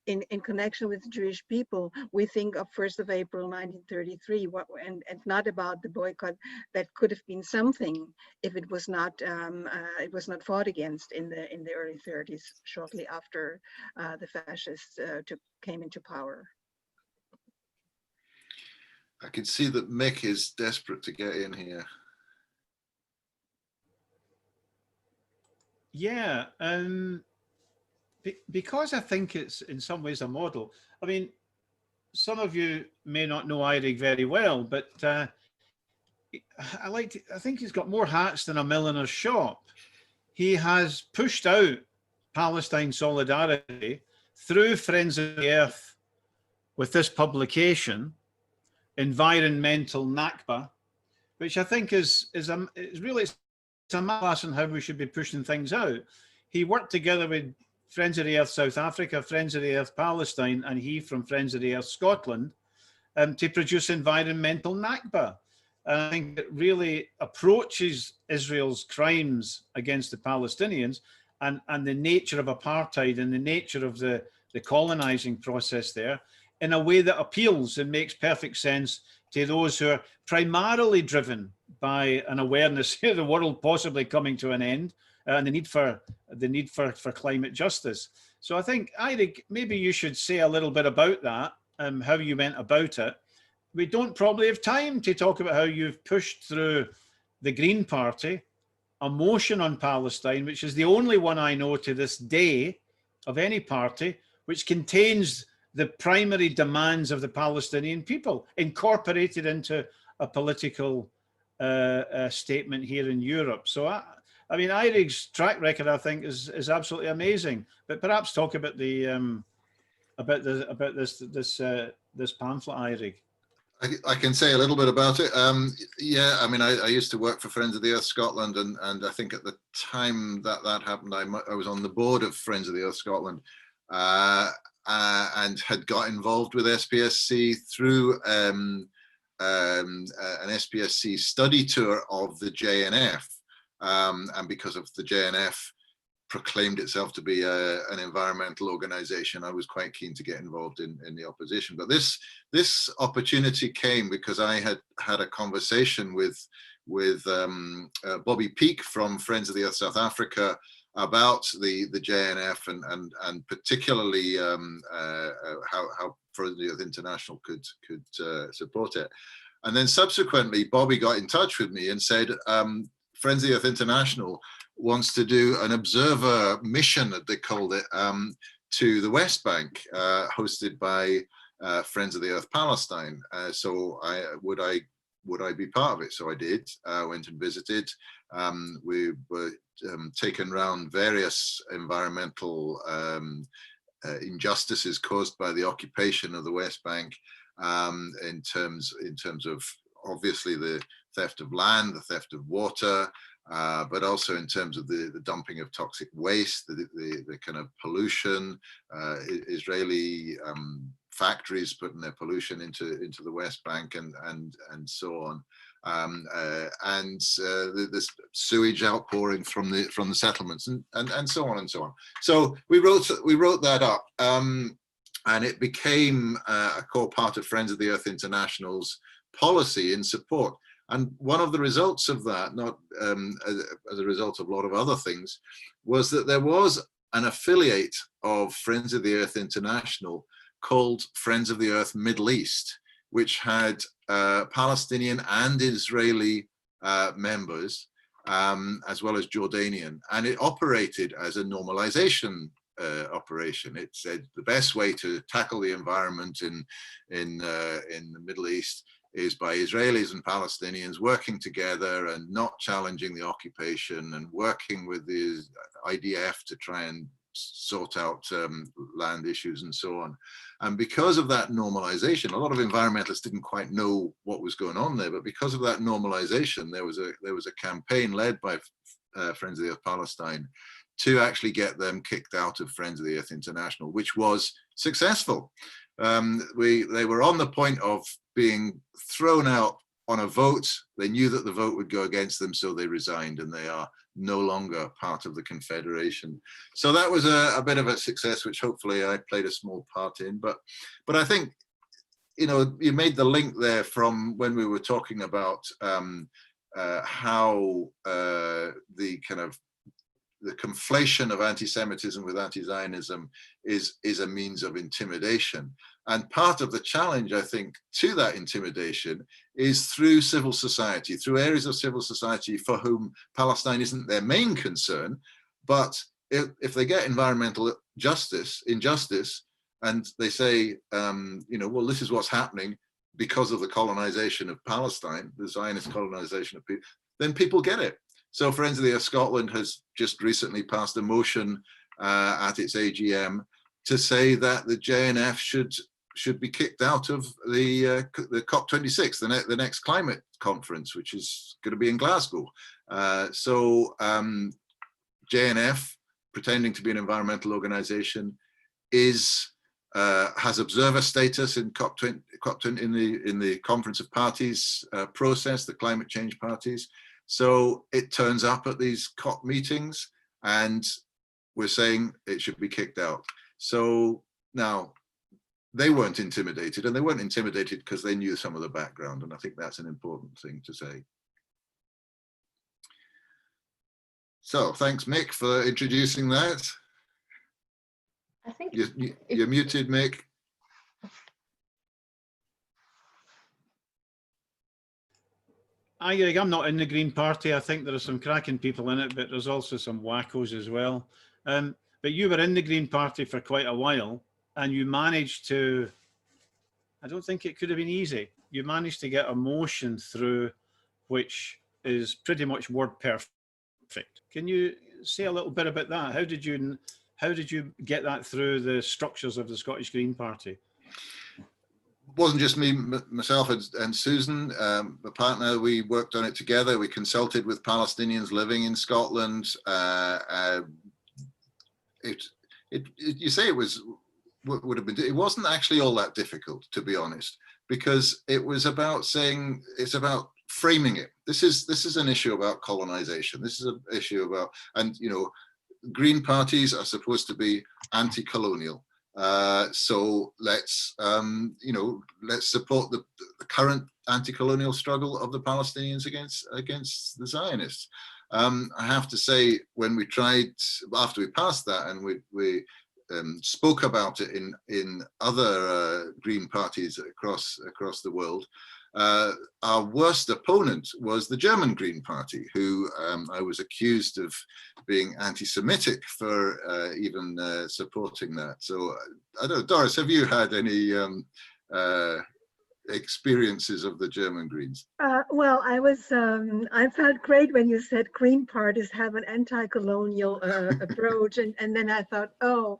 in connection with Jewish people, we think of 1st of April 1933, and not about the boycott that could have been something if it was not fought against in the early 30s, shortly after the fascists came into power. I can see that Mick is desperate to get in here. Yeah, because I think it's in some ways a model. I mean, some of you may not know Eirik very well, but I think he's got more hats than a milliner's shop. He has pushed out Palestine Solidarity through Friends of the Earth with this publication, Environmental Nakba, which I think is really a class on how we should be pushing things out. He worked together with Friends of the Earth South Africa, Friends of the Earth Palestine, and he from Friends of the Earth Scotland to produce Environmental Nakba. And I think it really approaches Israel's crimes against the Palestinians and the nature of apartheid and the nature of the colonizing process there in a way that appeals and makes perfect sense to those who are primarily driven by an awareness of the world possibly coming to an end and the need for climate justice. So I think, Eirik, maybe you should say a little bit about that, how you went about it. We don't probably have time to talk about how you've pushed through the Green Party, a motion on Palestine, which is the only one I know to this day of any party, which contains the primary demands of the Palestinian people incorporated into a political statement here in Europe. So I mean, IRIG's track record, I think, is absolutely amazing. But perhaps talk about the this pamphlet, IRIG. I can say a little bit about it. Yeah, I mean, I used to work for Friends of the Earth Scotland, and I think at the time that happened, I was on the board of Friends of the Earth Scotland, and had got involved with SPSC through an SPSC study tour of the JNF, and because of the JNF proclaimed itself to be an environmental organization, I was quite keen to get involved in the opposition. But this opportunity came because I had a conversation with Bobby Peake from Friends of the Earth South Africa about the JNF and particularly how Friends of the Earth International could support it. And then subsequently, Bobby got in touch with me and said, Friends of the Earth International wants to do an observer mission, that they called it, to the West Bank, hosted by Friends of the Earth Palestine. So would I be part of it? So I did. Went and visited. We were taken around various environmental injustices caused by the occupation of the West Bank, in terms of obviously the theft of land, the theft of water, but also in terms of the dumping of toxic waste, the kind of pollution, Israeli factories putting their pollution into the West Bank and so on, and this sewage outpouring from the settlements and so on and so on. So we wrote that up, and it became a core part of Friends of the Earth International's policy in support. And one of the results of that, not as a result of a lot of other things, was that there was an affiliate of Friends of the Earth International called Friends of the Earth Middle East, which had Palestinian and Israeli members, as well as Jordanian. And it operated as a normalization operation. It said the best way to tackle the environment in the Middle East is by Israelis and Palestinians working together and not challenging the occupation, and working with the IDF to try and sort out land issues and so on. And because of that normalization, a lot of environmentalists didn't quite know what was going on there, but because of that normalization, there was a campaign led by Friends of the Earth Palestine to actually get them kicked out of Friends of the Earth International, which was successful. They were on the point of being thrown out on a vote. They knew that the vote would go against them, so they resigned, and they are no longer part of the Confederation. So that was a bit of a success, which hopefully I played a small part in. But I think, you know, you made the link there from when we were talking about how the kind of the conflation of anti-Semitism with anti-Zionism is a means of intimidation. And part of the challenge, I think, to that intimidation is through civil society, through areas of civil society for whom Palestine isn't their main concern. But if they get environmental injustice, and they say, you know, well, this is what's happening because of the colonization of Palestine, the Zionist colonization of people, then people get it. So Friends of the Earth Scotland has just recently passed a motion at its AGM to say that the JNF should be kicked out of the COP26, the next climate conference, which is going to be in Glasgow. So JNF, pretending to be an environmental organization, has observer status in COP20 in the Conference of Parties process, the climate change parties. So it turns up at these COP meetings, and we're saying it should be kicked out. So now, they weren't intimidated, and they weren't intimidated because they knew some of the background, and I think that's an important thing to say. So thanks, Mick, for introducing that. I think you're muted, Mick. I'm not in the Green Party. I think there are some cracking people in it, but there's also some wackos as well. But you were in the Green Party for quite a while, and you managed to, I don't think it could have been easy. You managed to get a motion through which is pretty much word perfect. Can you say a little bit about that? How did you get that through the structures of the Scottish Green Party? It wasn't just me, myself and Susan, my partner. We worked on it together. We consulted with Palestinians living in Scotland. You say it was, would have been, it wasn't actually all that difficult, to be honest, because it was about saying, it's about framing it. This is an issue about colonization. This is an issue about, and you know, Green parties are supposed to be anti-colonial. So let's let's support the current anti-colonial struggle of the Palestinians against the Zionists. I have to say, when we tried, after we passed that, and we spoke about it in other Green parties across the world, our worst opponent was the German Green Party, who I was accused of being anti-Semitic for even supporting that. So I don't know, Doris, have you had any experiences of the German Greens? Well, I felt great when you said Green parties have an anti-colonial approach, and then I thought, oh,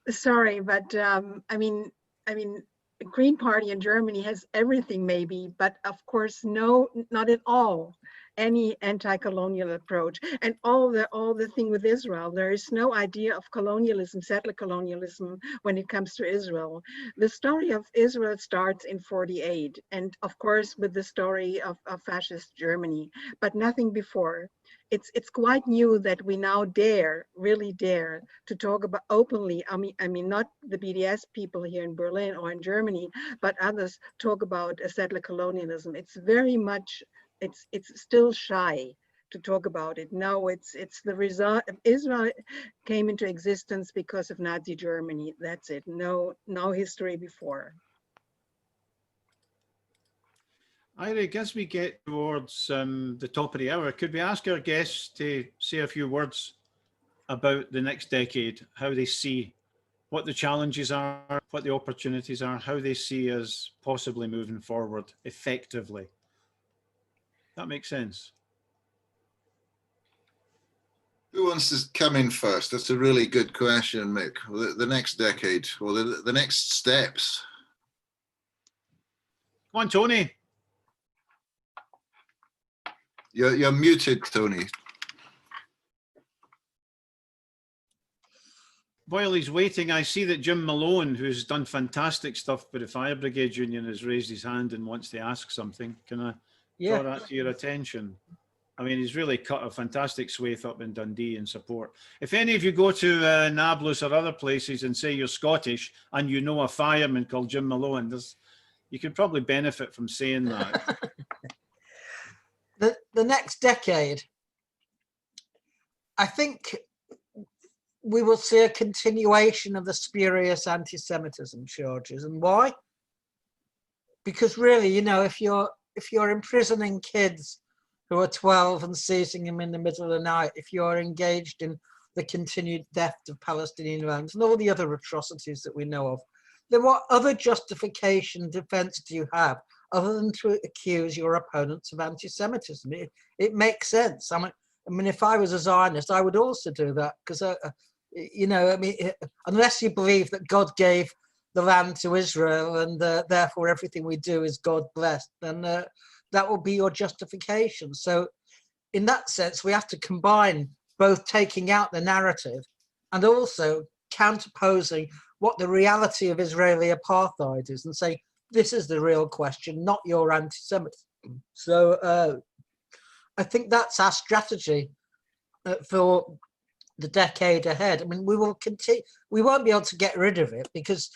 sorry, but I mean, the Green Party in Germany has everything maybe, but of course, no, not at all any anti-colonial approach. And all the thing with Israel, there is no idea of colonialism, settler colonialism, when it comes to Israel. The story of Israel starts in 48, and of course with the story of fascist Germany, but nothing before. It's quite new that we now really dare to talk about openly. I mean, not the BDS people here in Berlin or in Germany, but others talk about a settler colonialism. It's very much, it's still shy to talk about it. No, it's the result. Israel came into existence because of Nazi Germany. That's it. No history before. Eirik, as we get towards the top of the hour, could we ask our guests to say a few words about the next decade, how they see what the challenges are, what the opportunities are, how they see us possibly moving forward effectively? That makes sense. Who wants to come in first? That's a really good question, Mick. The next decade, or the next steps. Come on, Tony. You're muted, Tony. While he's waiting, I see that Jim Malone, who's done fantastic stuff with the Fire Brigade Union, has raised his hand and wants to ask something. Can I draw that to your attention? I mean, he's really cut a fantastic swathe up in Dundee in support. If any of you go to Nablus or other places and say you're Scottish and you know a fireman called Jim Malone, you could probably benefit from saying that. The next decade, I think we will see a continuation of the spurious anti-Semitism charges. And why? Because really, you know, if you're imprisoning kids who are 12 and seizing them in the middle of the night, if you're engaged in the continued theft of Palestinian lands and all the other atrocities that we know of, then what other justification, defense do you have other than to accuse your opponents of anti-Semitism? It makes sense. I mean, if I was a Zionist, I would also do that, because, you know, I mean, unless you believe that God gave the land to Israel and therefore everything we do is God blessed, then that will be your justification. So in that sense, we have to combine both taking out the narrative and also counterposing what the reality of Israeli apartheid is, and say, this is the real question, not your anti-Semitism. So I think that's our strategy for the decade ahead. I mean, we will continue, we won't be able to get rid of it, because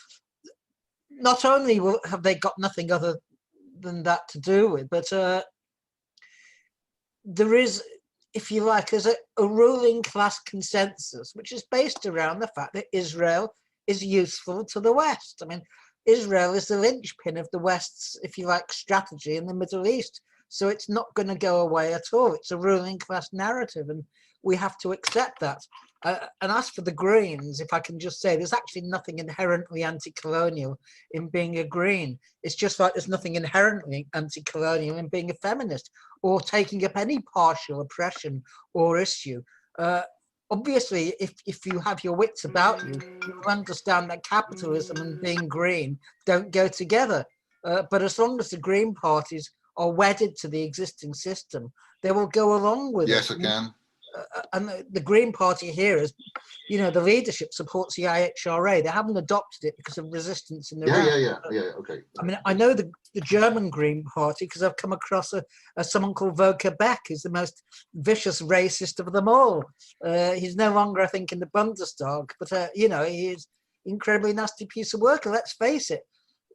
not only have they got nothing other than that to do with, but there is, if you like, as a ruling class consensus, which is based around the fact that Israel is useful to the West. I mean, Israel is the linchpin of the West's, if you like, strategy in the Middle East. So it's not going to go away at all. It's a ruling class narrative. And we have to accept that. And as for the Greens, if I can just say, there's actually nothing inherently anti-colonial in being a Green. It's just like there's nothing inherently anti-colonial in being a feminist or taking up any partial oppression or issue. Obviously, if you have your wits about you, you'll understand that capitalism and being green don't go together. But as long as the Green parties are wedded to the existing system, they will go along with it. Yes, I can. And the Green Party here is, you know, the leadership supports the IHRA. They haven't adopted it because of resistance in the Yeah, okay. I mean, I know the German Green Party because I've come across someone called Volker Beck, who's the most vicious racist of them all. He's no longer, I think, in the Bundestag, but, you know, he is an incredibly nasty piece of work. And let's face it,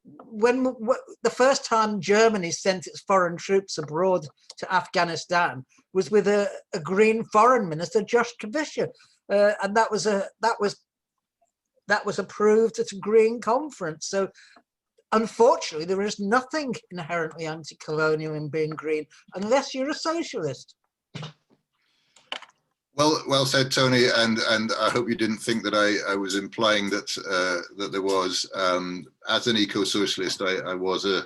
when the first time Germany sent its foreign troops abroad to Afghanistan was with a Green foreign minister, Josh Kavisha, and that was approved at a Green conference. So unfortunately, there is nothing inherently anti-colonial in being Green, unless you're a socialist. Well said, Tony, and I hope you didn't think that I was implying that that there was. As an eco-socialist, I was a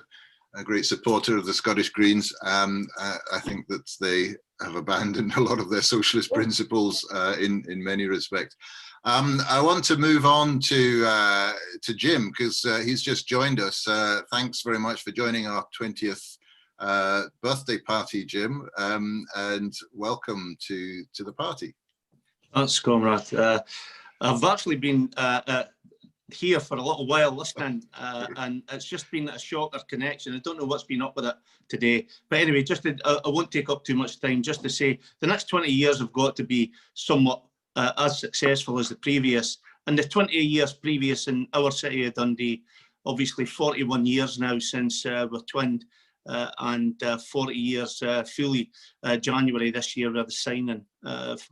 great supporter of the Scottish Greens. I think that they have abandoned a lot of their socialist principles in many respects. I want to move on to Jim, because he's just joined us. Thanks very much for joining our 20th birthday party, Jim, and welcome to the party. Thanks, Comrade. I've actually been here for a little while listening, and it's just been a shocker connection. I don't know what's been up with it today, but anyway, I won't take up too much time. Just to say, the next 20 years have got to be somewhat as successful as the previous, and the 20 years previous in our city of Dundee. Obviously 41 years now since we're twinned, and 40 years fully January this year with the signing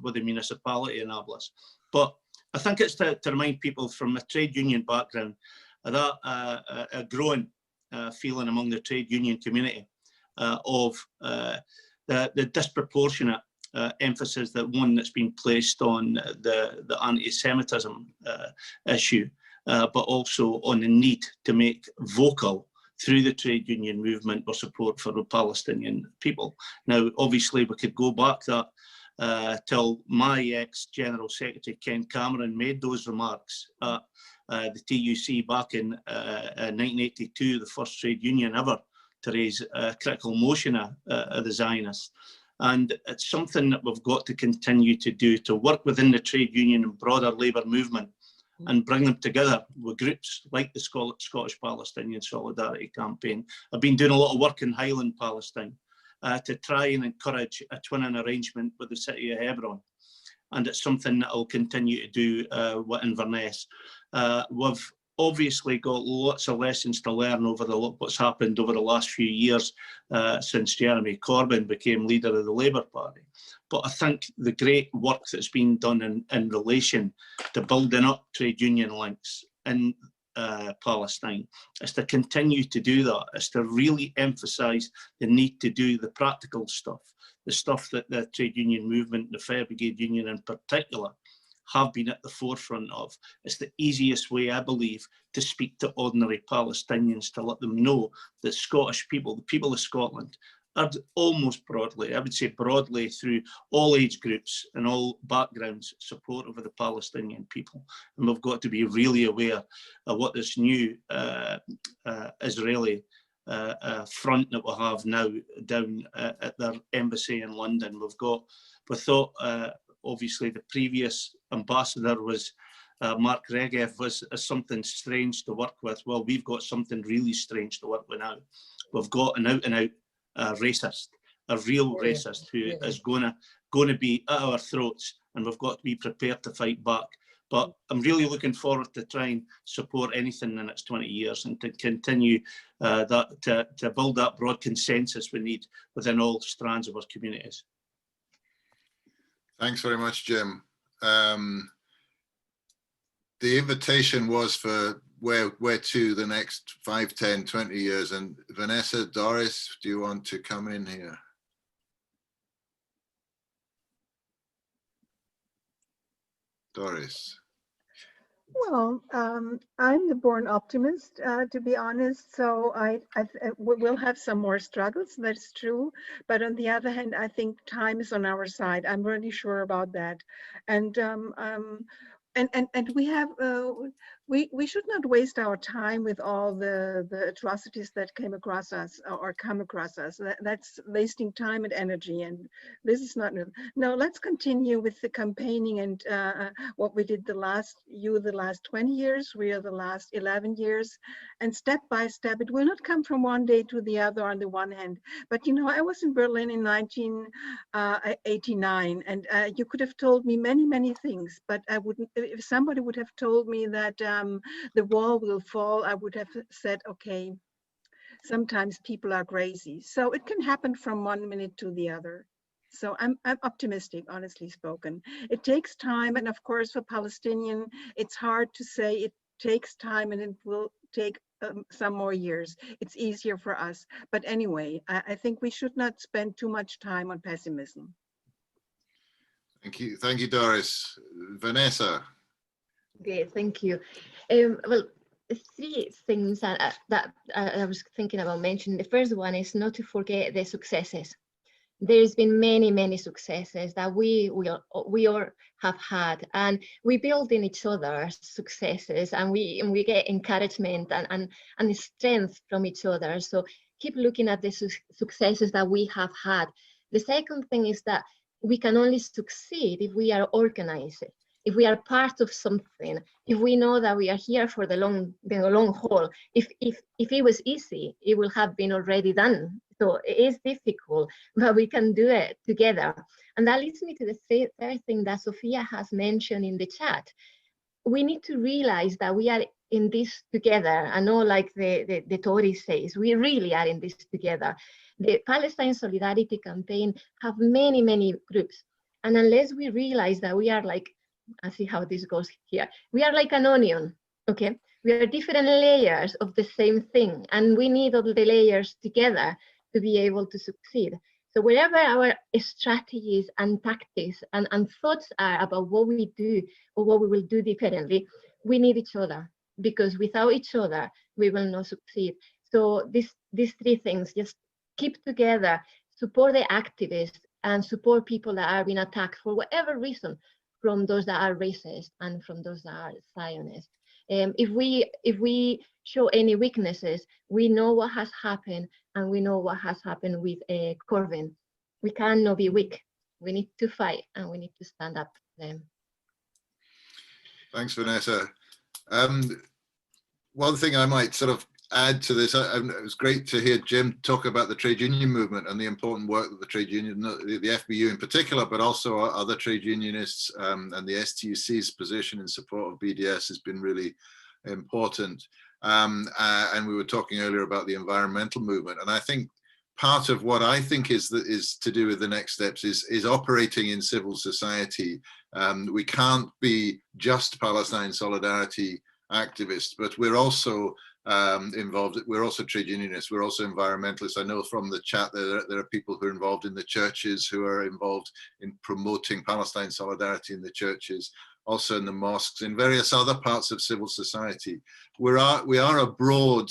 with the municipality in Ablas. But I think it's to remind people from a trade union background that a growing feeling among the trade union community of the disproportionate emphasis that's been placed on the anti-Semitism issue, but also on the need to make vocal through the trade union movement or support for the Palestinian people. Now, obviously, we could go back that till my ex-General Secretary, Ken Cameron, made those remarks at the TUC back in 1982, the first trade union ever to raise a critical motion of the Zionists. And it's something that we've got to continue to do, to work within the trade union and broader labour movement and bring them together with groups like the Scottish Palestinian Solidarity Campaign. I've been doing a lot of work in Highland Palestine to try and encourage a twinning arrangement with the city of Hebron. And it's something that I'll continue to do with Inverness. We've obviously got lots of lessons to learn over what's happened over the last few years since Jeremy Corbyn became leader of the Labour Party. But I think the great work that's been done in relation to building up trade union links in Palestine is to continue to do that, is to really emphasise the need to do the practical stuff, the stuff that the trade union movement, the Fire Brigade Union in particular, have been at the forefront of. It's the easiest way, I believe, to speak to ordinary Palestinians, to let them know that Scottish people, the people of Scotland, are almost broadly, I would say broadly, through all age groups and all backgrounds, supportive of the Palestinian people. And we've got to be really aware of what this new Israeli front that we have now down at their embassy in London. We thought obviously the previous ambassador was Mark Regev, was something strange to work with. Well, we've got something really strange to work with now. We've got an out-and-out racist, a real racist who is going to be at our throats, and we've got to be prepared to fight back. But I'm really looking forward to try and support anything in the next 20 years and to continue to build that broad consensus we need within all strands of our communities. Thanks very much, Jim. The invitation was for where to the next 5, 10, 20 years. And Vanessa, Doris, do you want to come in here? Doris. Well, I'm the born optimist, to be honest. So we'll have some more struggles. That's true. But on the other hand, I think time is on our side. I'm really sure about that. And we have we should not waste our time with all the atrocities that came across us or come across us. That's wasting time and energy, and this is not. No, let's continue with the campaigning and what we did the last 20 years, we are the last 11 years, and step by step, it will not come from one day to the other on the one hand. But you know, I was in Berlin in 1989, and you could have told me many things, but I wouldn't. If somebody would have told me that the wall will fall, I would have said, okay, sometimes people are crazy. So it can happen from one minute to the other. So I'm optimistic, honestly spoken. It takes time, and of course for Palestinian, it's hard to say it takes time and it will take some more years. It's easier for us. But anyway, I think we should not spend too much time on pessimism. Thank you, Doris. Vanessa. Okay, thank you. Well, three things that I was thinking about mentioning. The first one is not to forget the successes. There's been many successes that we all have had, and we build in each other's successes, and we get encouragement and strength from each other. So keep looking at the successes that we have had. The second thing is that we can only succeed if we are organized, if we are part of something, if we know that we are here for the long haul. If it was easy, it will have been already done. So it is difficult, but we can do it together. And that leads me to the third thing that Sophia has mentioned in the chat. We need to realize that we are in this together. I know, like the Tory says, we really are in this together. The Palestine Solidarity Campaign have many groups. And unless we realize that we are like, I see how this goes here. We are like an onion, okay? We are different layers of the same thing, and we need all the layers together to be able to succeed. So wherever our strategies and tactics and thoughts are about what we do or what we will do differently, we need each other, because without each other, we will not succeed. So these three things, just keep together, support the activists, and support people that are being attacked for whatever reason, from those that are racist and from those that are Zionist. If we show any weaknesses, we know what has happened, and we know what has happened with Corbyn. We cannot be weak. We need to fight, and we need to stand up to them. Thanks, Vanessa. One thing I might sort of add to this, it was great to hear Jim talk about the trade union movement and the important work that the trade union, the FBU in particular, but also other trade unionists and the STUC's position in support of BDS has been really important. And we were talking earlier about the environmental movement, and I think part of what I think is to do with the next steps is operating in civil society. We can't be just Palestine Solidarity activists, but we're also involved. We're also trade unionists. We're also environmentalists. I know from the chat there are people who are involved in the churches, who are involved in promoting Palestine solidarity in the churches, also in the mosques, in various other parts of civil society. We are a broad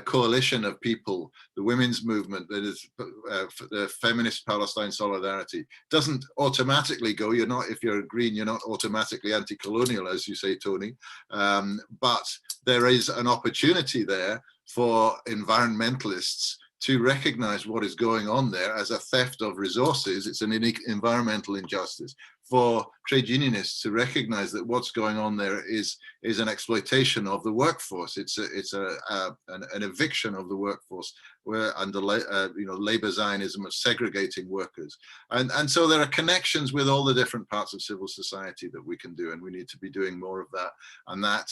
coalition of people. The women's movement, that is the feminist Palestine Solidarity, doesn't automatically go. You're not, if you're green, you're not automatically anti-colonial, as you say, Tony. But there is an opportunity there for environmentalists to recognize what is going on there as a theft of resources. It's an environmental injustice. For trade unionists to recognize that what's going on there is an exploitation of the workforce. It's an eviction of the workforce, where under labor Zionism of segregating workers. And so there are connections with all the different parts of civil society that we can do, and we need to be doing more of that. And that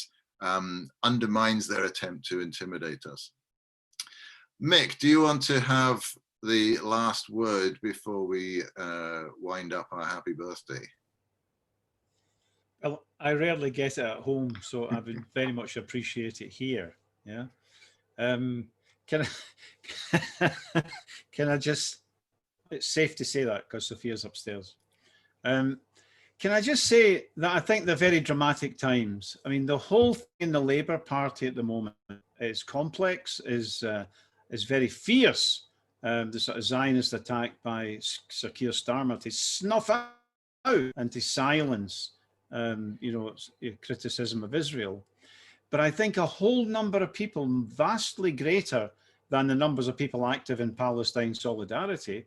undermines their attempt to intimidate us. Mick, do you want to have the last word before we wind up our happy birthday? Well, I rarely get it at home, so I would very much appreciate it here. Yeah. Can I just, it's safe to say that because Sophia's upstairs. Can can I just say that I think they're very dramatic times. I mean, the whole thing in the Labour Party at the moment is complex, is very fierce. The sort of Zionist attack by Sir Keir Starmer to snuff out and to silence, criticism of Israel. But I think a whole number of people, vastly greater than the numbers of people active in Palestine Solidarity,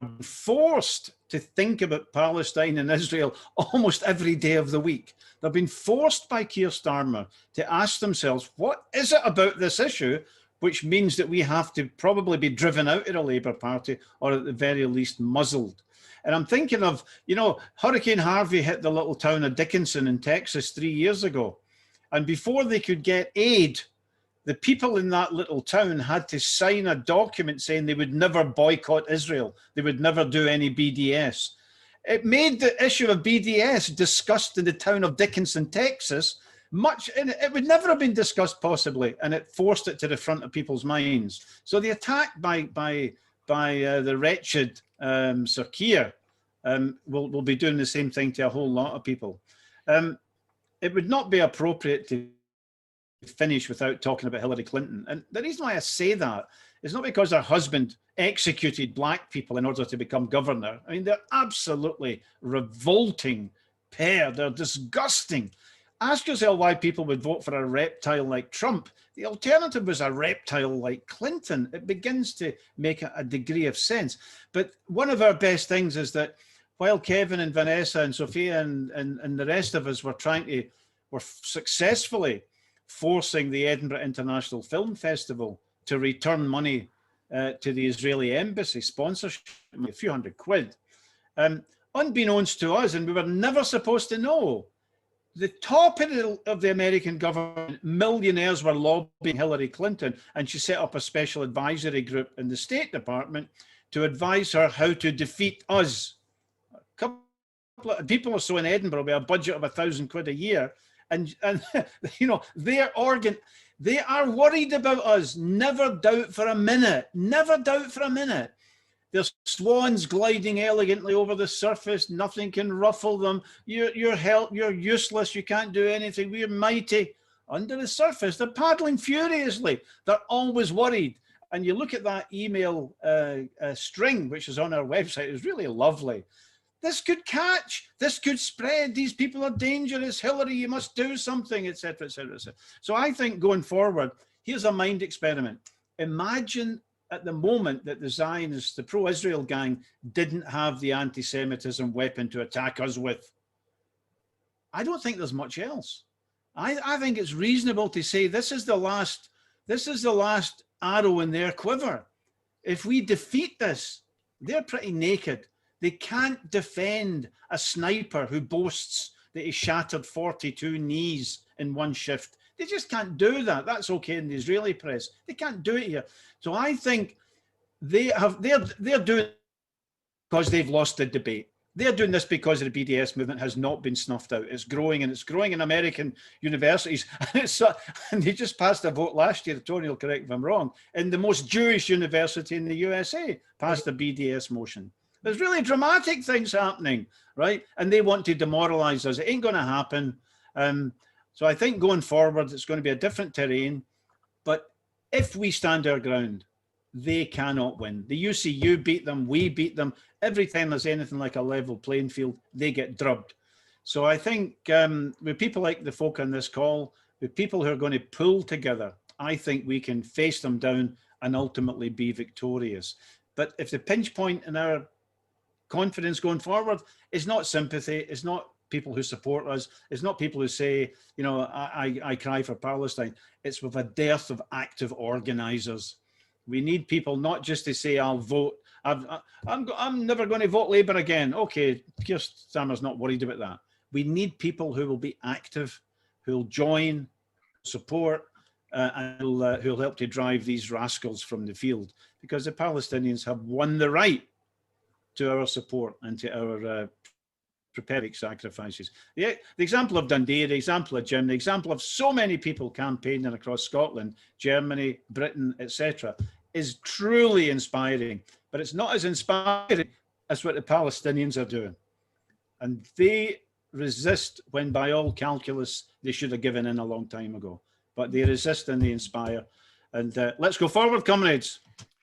are forced to think about Palestine and Israel almost every day of the week. They've been forced by Keir Starmer to ask themselves, what is it about this issue which means that we have to probably be driven out of the Labour Party, or at the very least muzzled? And I'm thinking of, Hurricane Harvey hit the little town of Dickinson in Texas 3 years ago. And before they could get aid, the people in that little town had to sign a document saying they would never boycott Israel. They would never do any BDS. It made the issue of BDS discussed in the town of Dickinson, Texas, it would never have been discussed possibly, and it forced it to the front of people's minds. So the attack by the wretched Sir Keir will be doing the same thing to a whole lot of people. It would not be appropriate to finish without talking about Hillary Clinton. And the reason why I say that is not because her husband executed black people in order to become governor. I mean, they're absolutely revolting pair. They're disgusting. Ask yourself why people would vote for a reptile like Trump. The alternative was a reptile like Clinton. It begins to make a degree of sense. But one of our best things is that while Kevin and Vanessa and Sophia and the rest of us were successfully forcing the Edinburgh International Film Festival to return money to the Israeli embassy, sponsorship, a few £100. Unbeknownst to us, and we were never supposed to know, the top of the American government, millionaires were lobbying Hillary Clinton, and she set up a special advisory group in the State Department to advise her how to defeat us. A couple of people or so in Edinburgh with a budget of £1,000 a year, and they are worried about us. Never doubt for a minute. Never doubt for a minute. There's swans gliding elegantly over the surface. Nothing can ruffle them. You're useless. You can't do anything. We're mighty. Under the surface, they're paddling furiously. They're always worried. And you look at that email string, which is on our website, it's really lovely. This could catch. This could spread. These people are dangerous. Hillary, you must do something, etc., etc., etc. So I think going forward, here's a mind experiment. Imagine at the moment that the Zionists, the pro-Israel gang, didn't have the anti-Semitism weapon to attack us with. I don't think there's much else. I think it's reasonable to say this is the last arrow in their quiver. If we defeat this, they're pretty naked. They can't defend a sniper who boasts that he shattered 42 knees in one shift. They just can't do that. That's okay in the Israeli press. They can't do it here. So I think they're doing it because they've lost the debate. They're doing this because the BDS movement has not been snuffed out. It's growing, and it's growing in American universities. And they just passed a vote last year, Tony will correct if I'm wrong, in the most Jewish university in the USA, passed a BDS motion. There's really dramatic things happening, right? And they want to demoralize us. It ain't going to happen. So I think going forward, it's going to be a different terrain. But if we stand our ground, they cannot win. The UCU beat them. We beat them. Every time there's anything like a level playing field, they get drubbed. So I think with people like the folk on this call, with people who are going to pull together, I think we can face them down and ultimately be victorious. But if the pinch point in our confidence going forward is not sympathy, it's not people who support us, it's not people who say, I cry for Palestine. It's with a dearth of active organizers. We need people not just to say, I'll vote. I'm never going to vote Labour again. Okay, Keir Starmer's not worried about that. We need people who will be active, who will join, support, and who'll help to drive these rascals from the field, because the Palestinians have won the right to our support and to our preparing sacrifices. The example of Dundee, the example of Jim, the example of so many people campaigning across Scotland, Germany, Britain, etc., is truly inspiring. But it's not as inspiring as what the Palestinians are doing. And they resist when by all calculus they should have given in a long time ago. But they resist and they inspire. And let's go forward, comrades.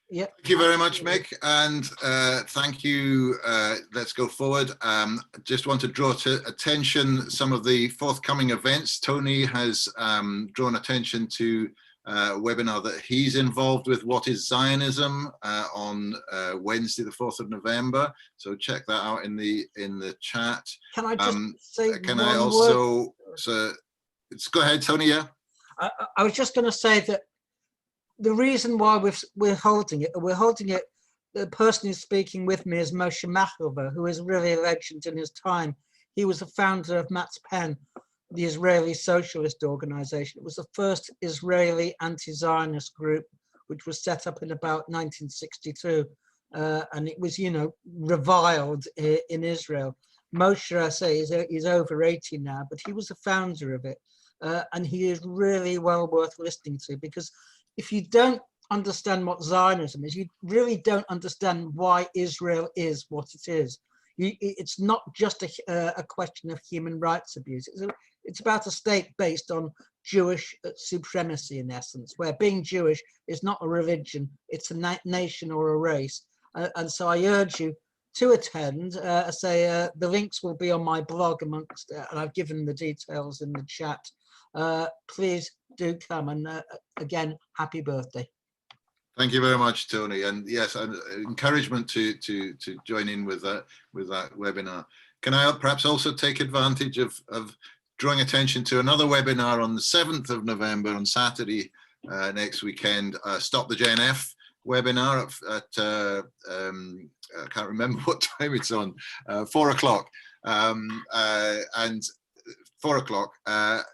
Yeah. Thank you very much, Mick, and thank you. Let's go forward. Just want to draw to attention some of the forthcoming events. Tony has drawn attention to a webinar that he's involved with, What is Zionism, on Wednesday, the 4th of November. So check that out in the chat. Can I just say Can one I also? word? So, go ahead, Tony. Yeah. I was just going to say that the reason why we're holding it, the person who's speaking with me is Moshe Machova, who is really a legend in his time. He was the founder of Matzpen, the Israeli Socialist Organization. It was the first Israeli anti-Zionist group, which was set up in about 1962. And it was, reviled in Israel. Moshe, I say, he's over 80 now, but he was the founder of it. And he is really well worth listening to, because if you don't understand what Zionism is, you really don't understand why Israel is what it is. It's not just a question of human rights abuse. It's about a state based on Jewish supremacy, in essence, where being Jewish is not a religion, it's a nation or a race. And so I urge you to attend. The links will be on my blog amongst, and I've given the details in the chat. Please do come, and again, happy birthday. Thank you very much, Tony. And yes, encouragement to join in with that webinar. Can I perhaps also take advantage of drawing attention to another webinar on the 7th of November on Saturday next weekend, Stop the JNF webinar at I can't remember what time it's on, 4 o'clock. And 4 o'clock.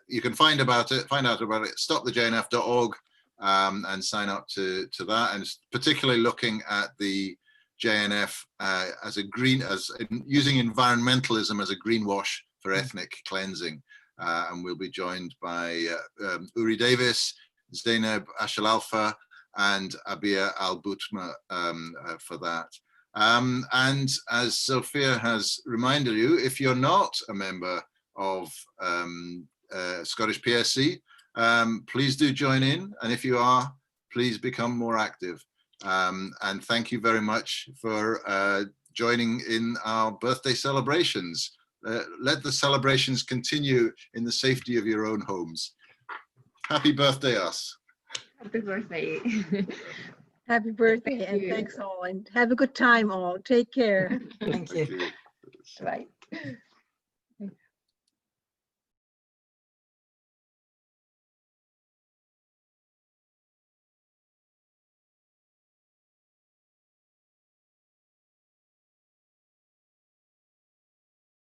You can find out about it, stopthejnf.org, and sign up to that. And particularly looking at the JNF as using environmentalism as a greenwash for ethnic cleansing. And we'll be joined by Uri Davis, Zainab Ashalalfa, and Abia Al-Butma for that. And as Sophia has reminded you, if you're not a member of Scottish PSC, please do join in, and if you are, please become more active. And thank you very much for joining in our birthday celebrations. Let the celebrations continue in the safety of your own homes. Happy birthday, us. Happy birthday. Happy birthday, and thanks all, and have a good time all. Take care. Thank you. Bye.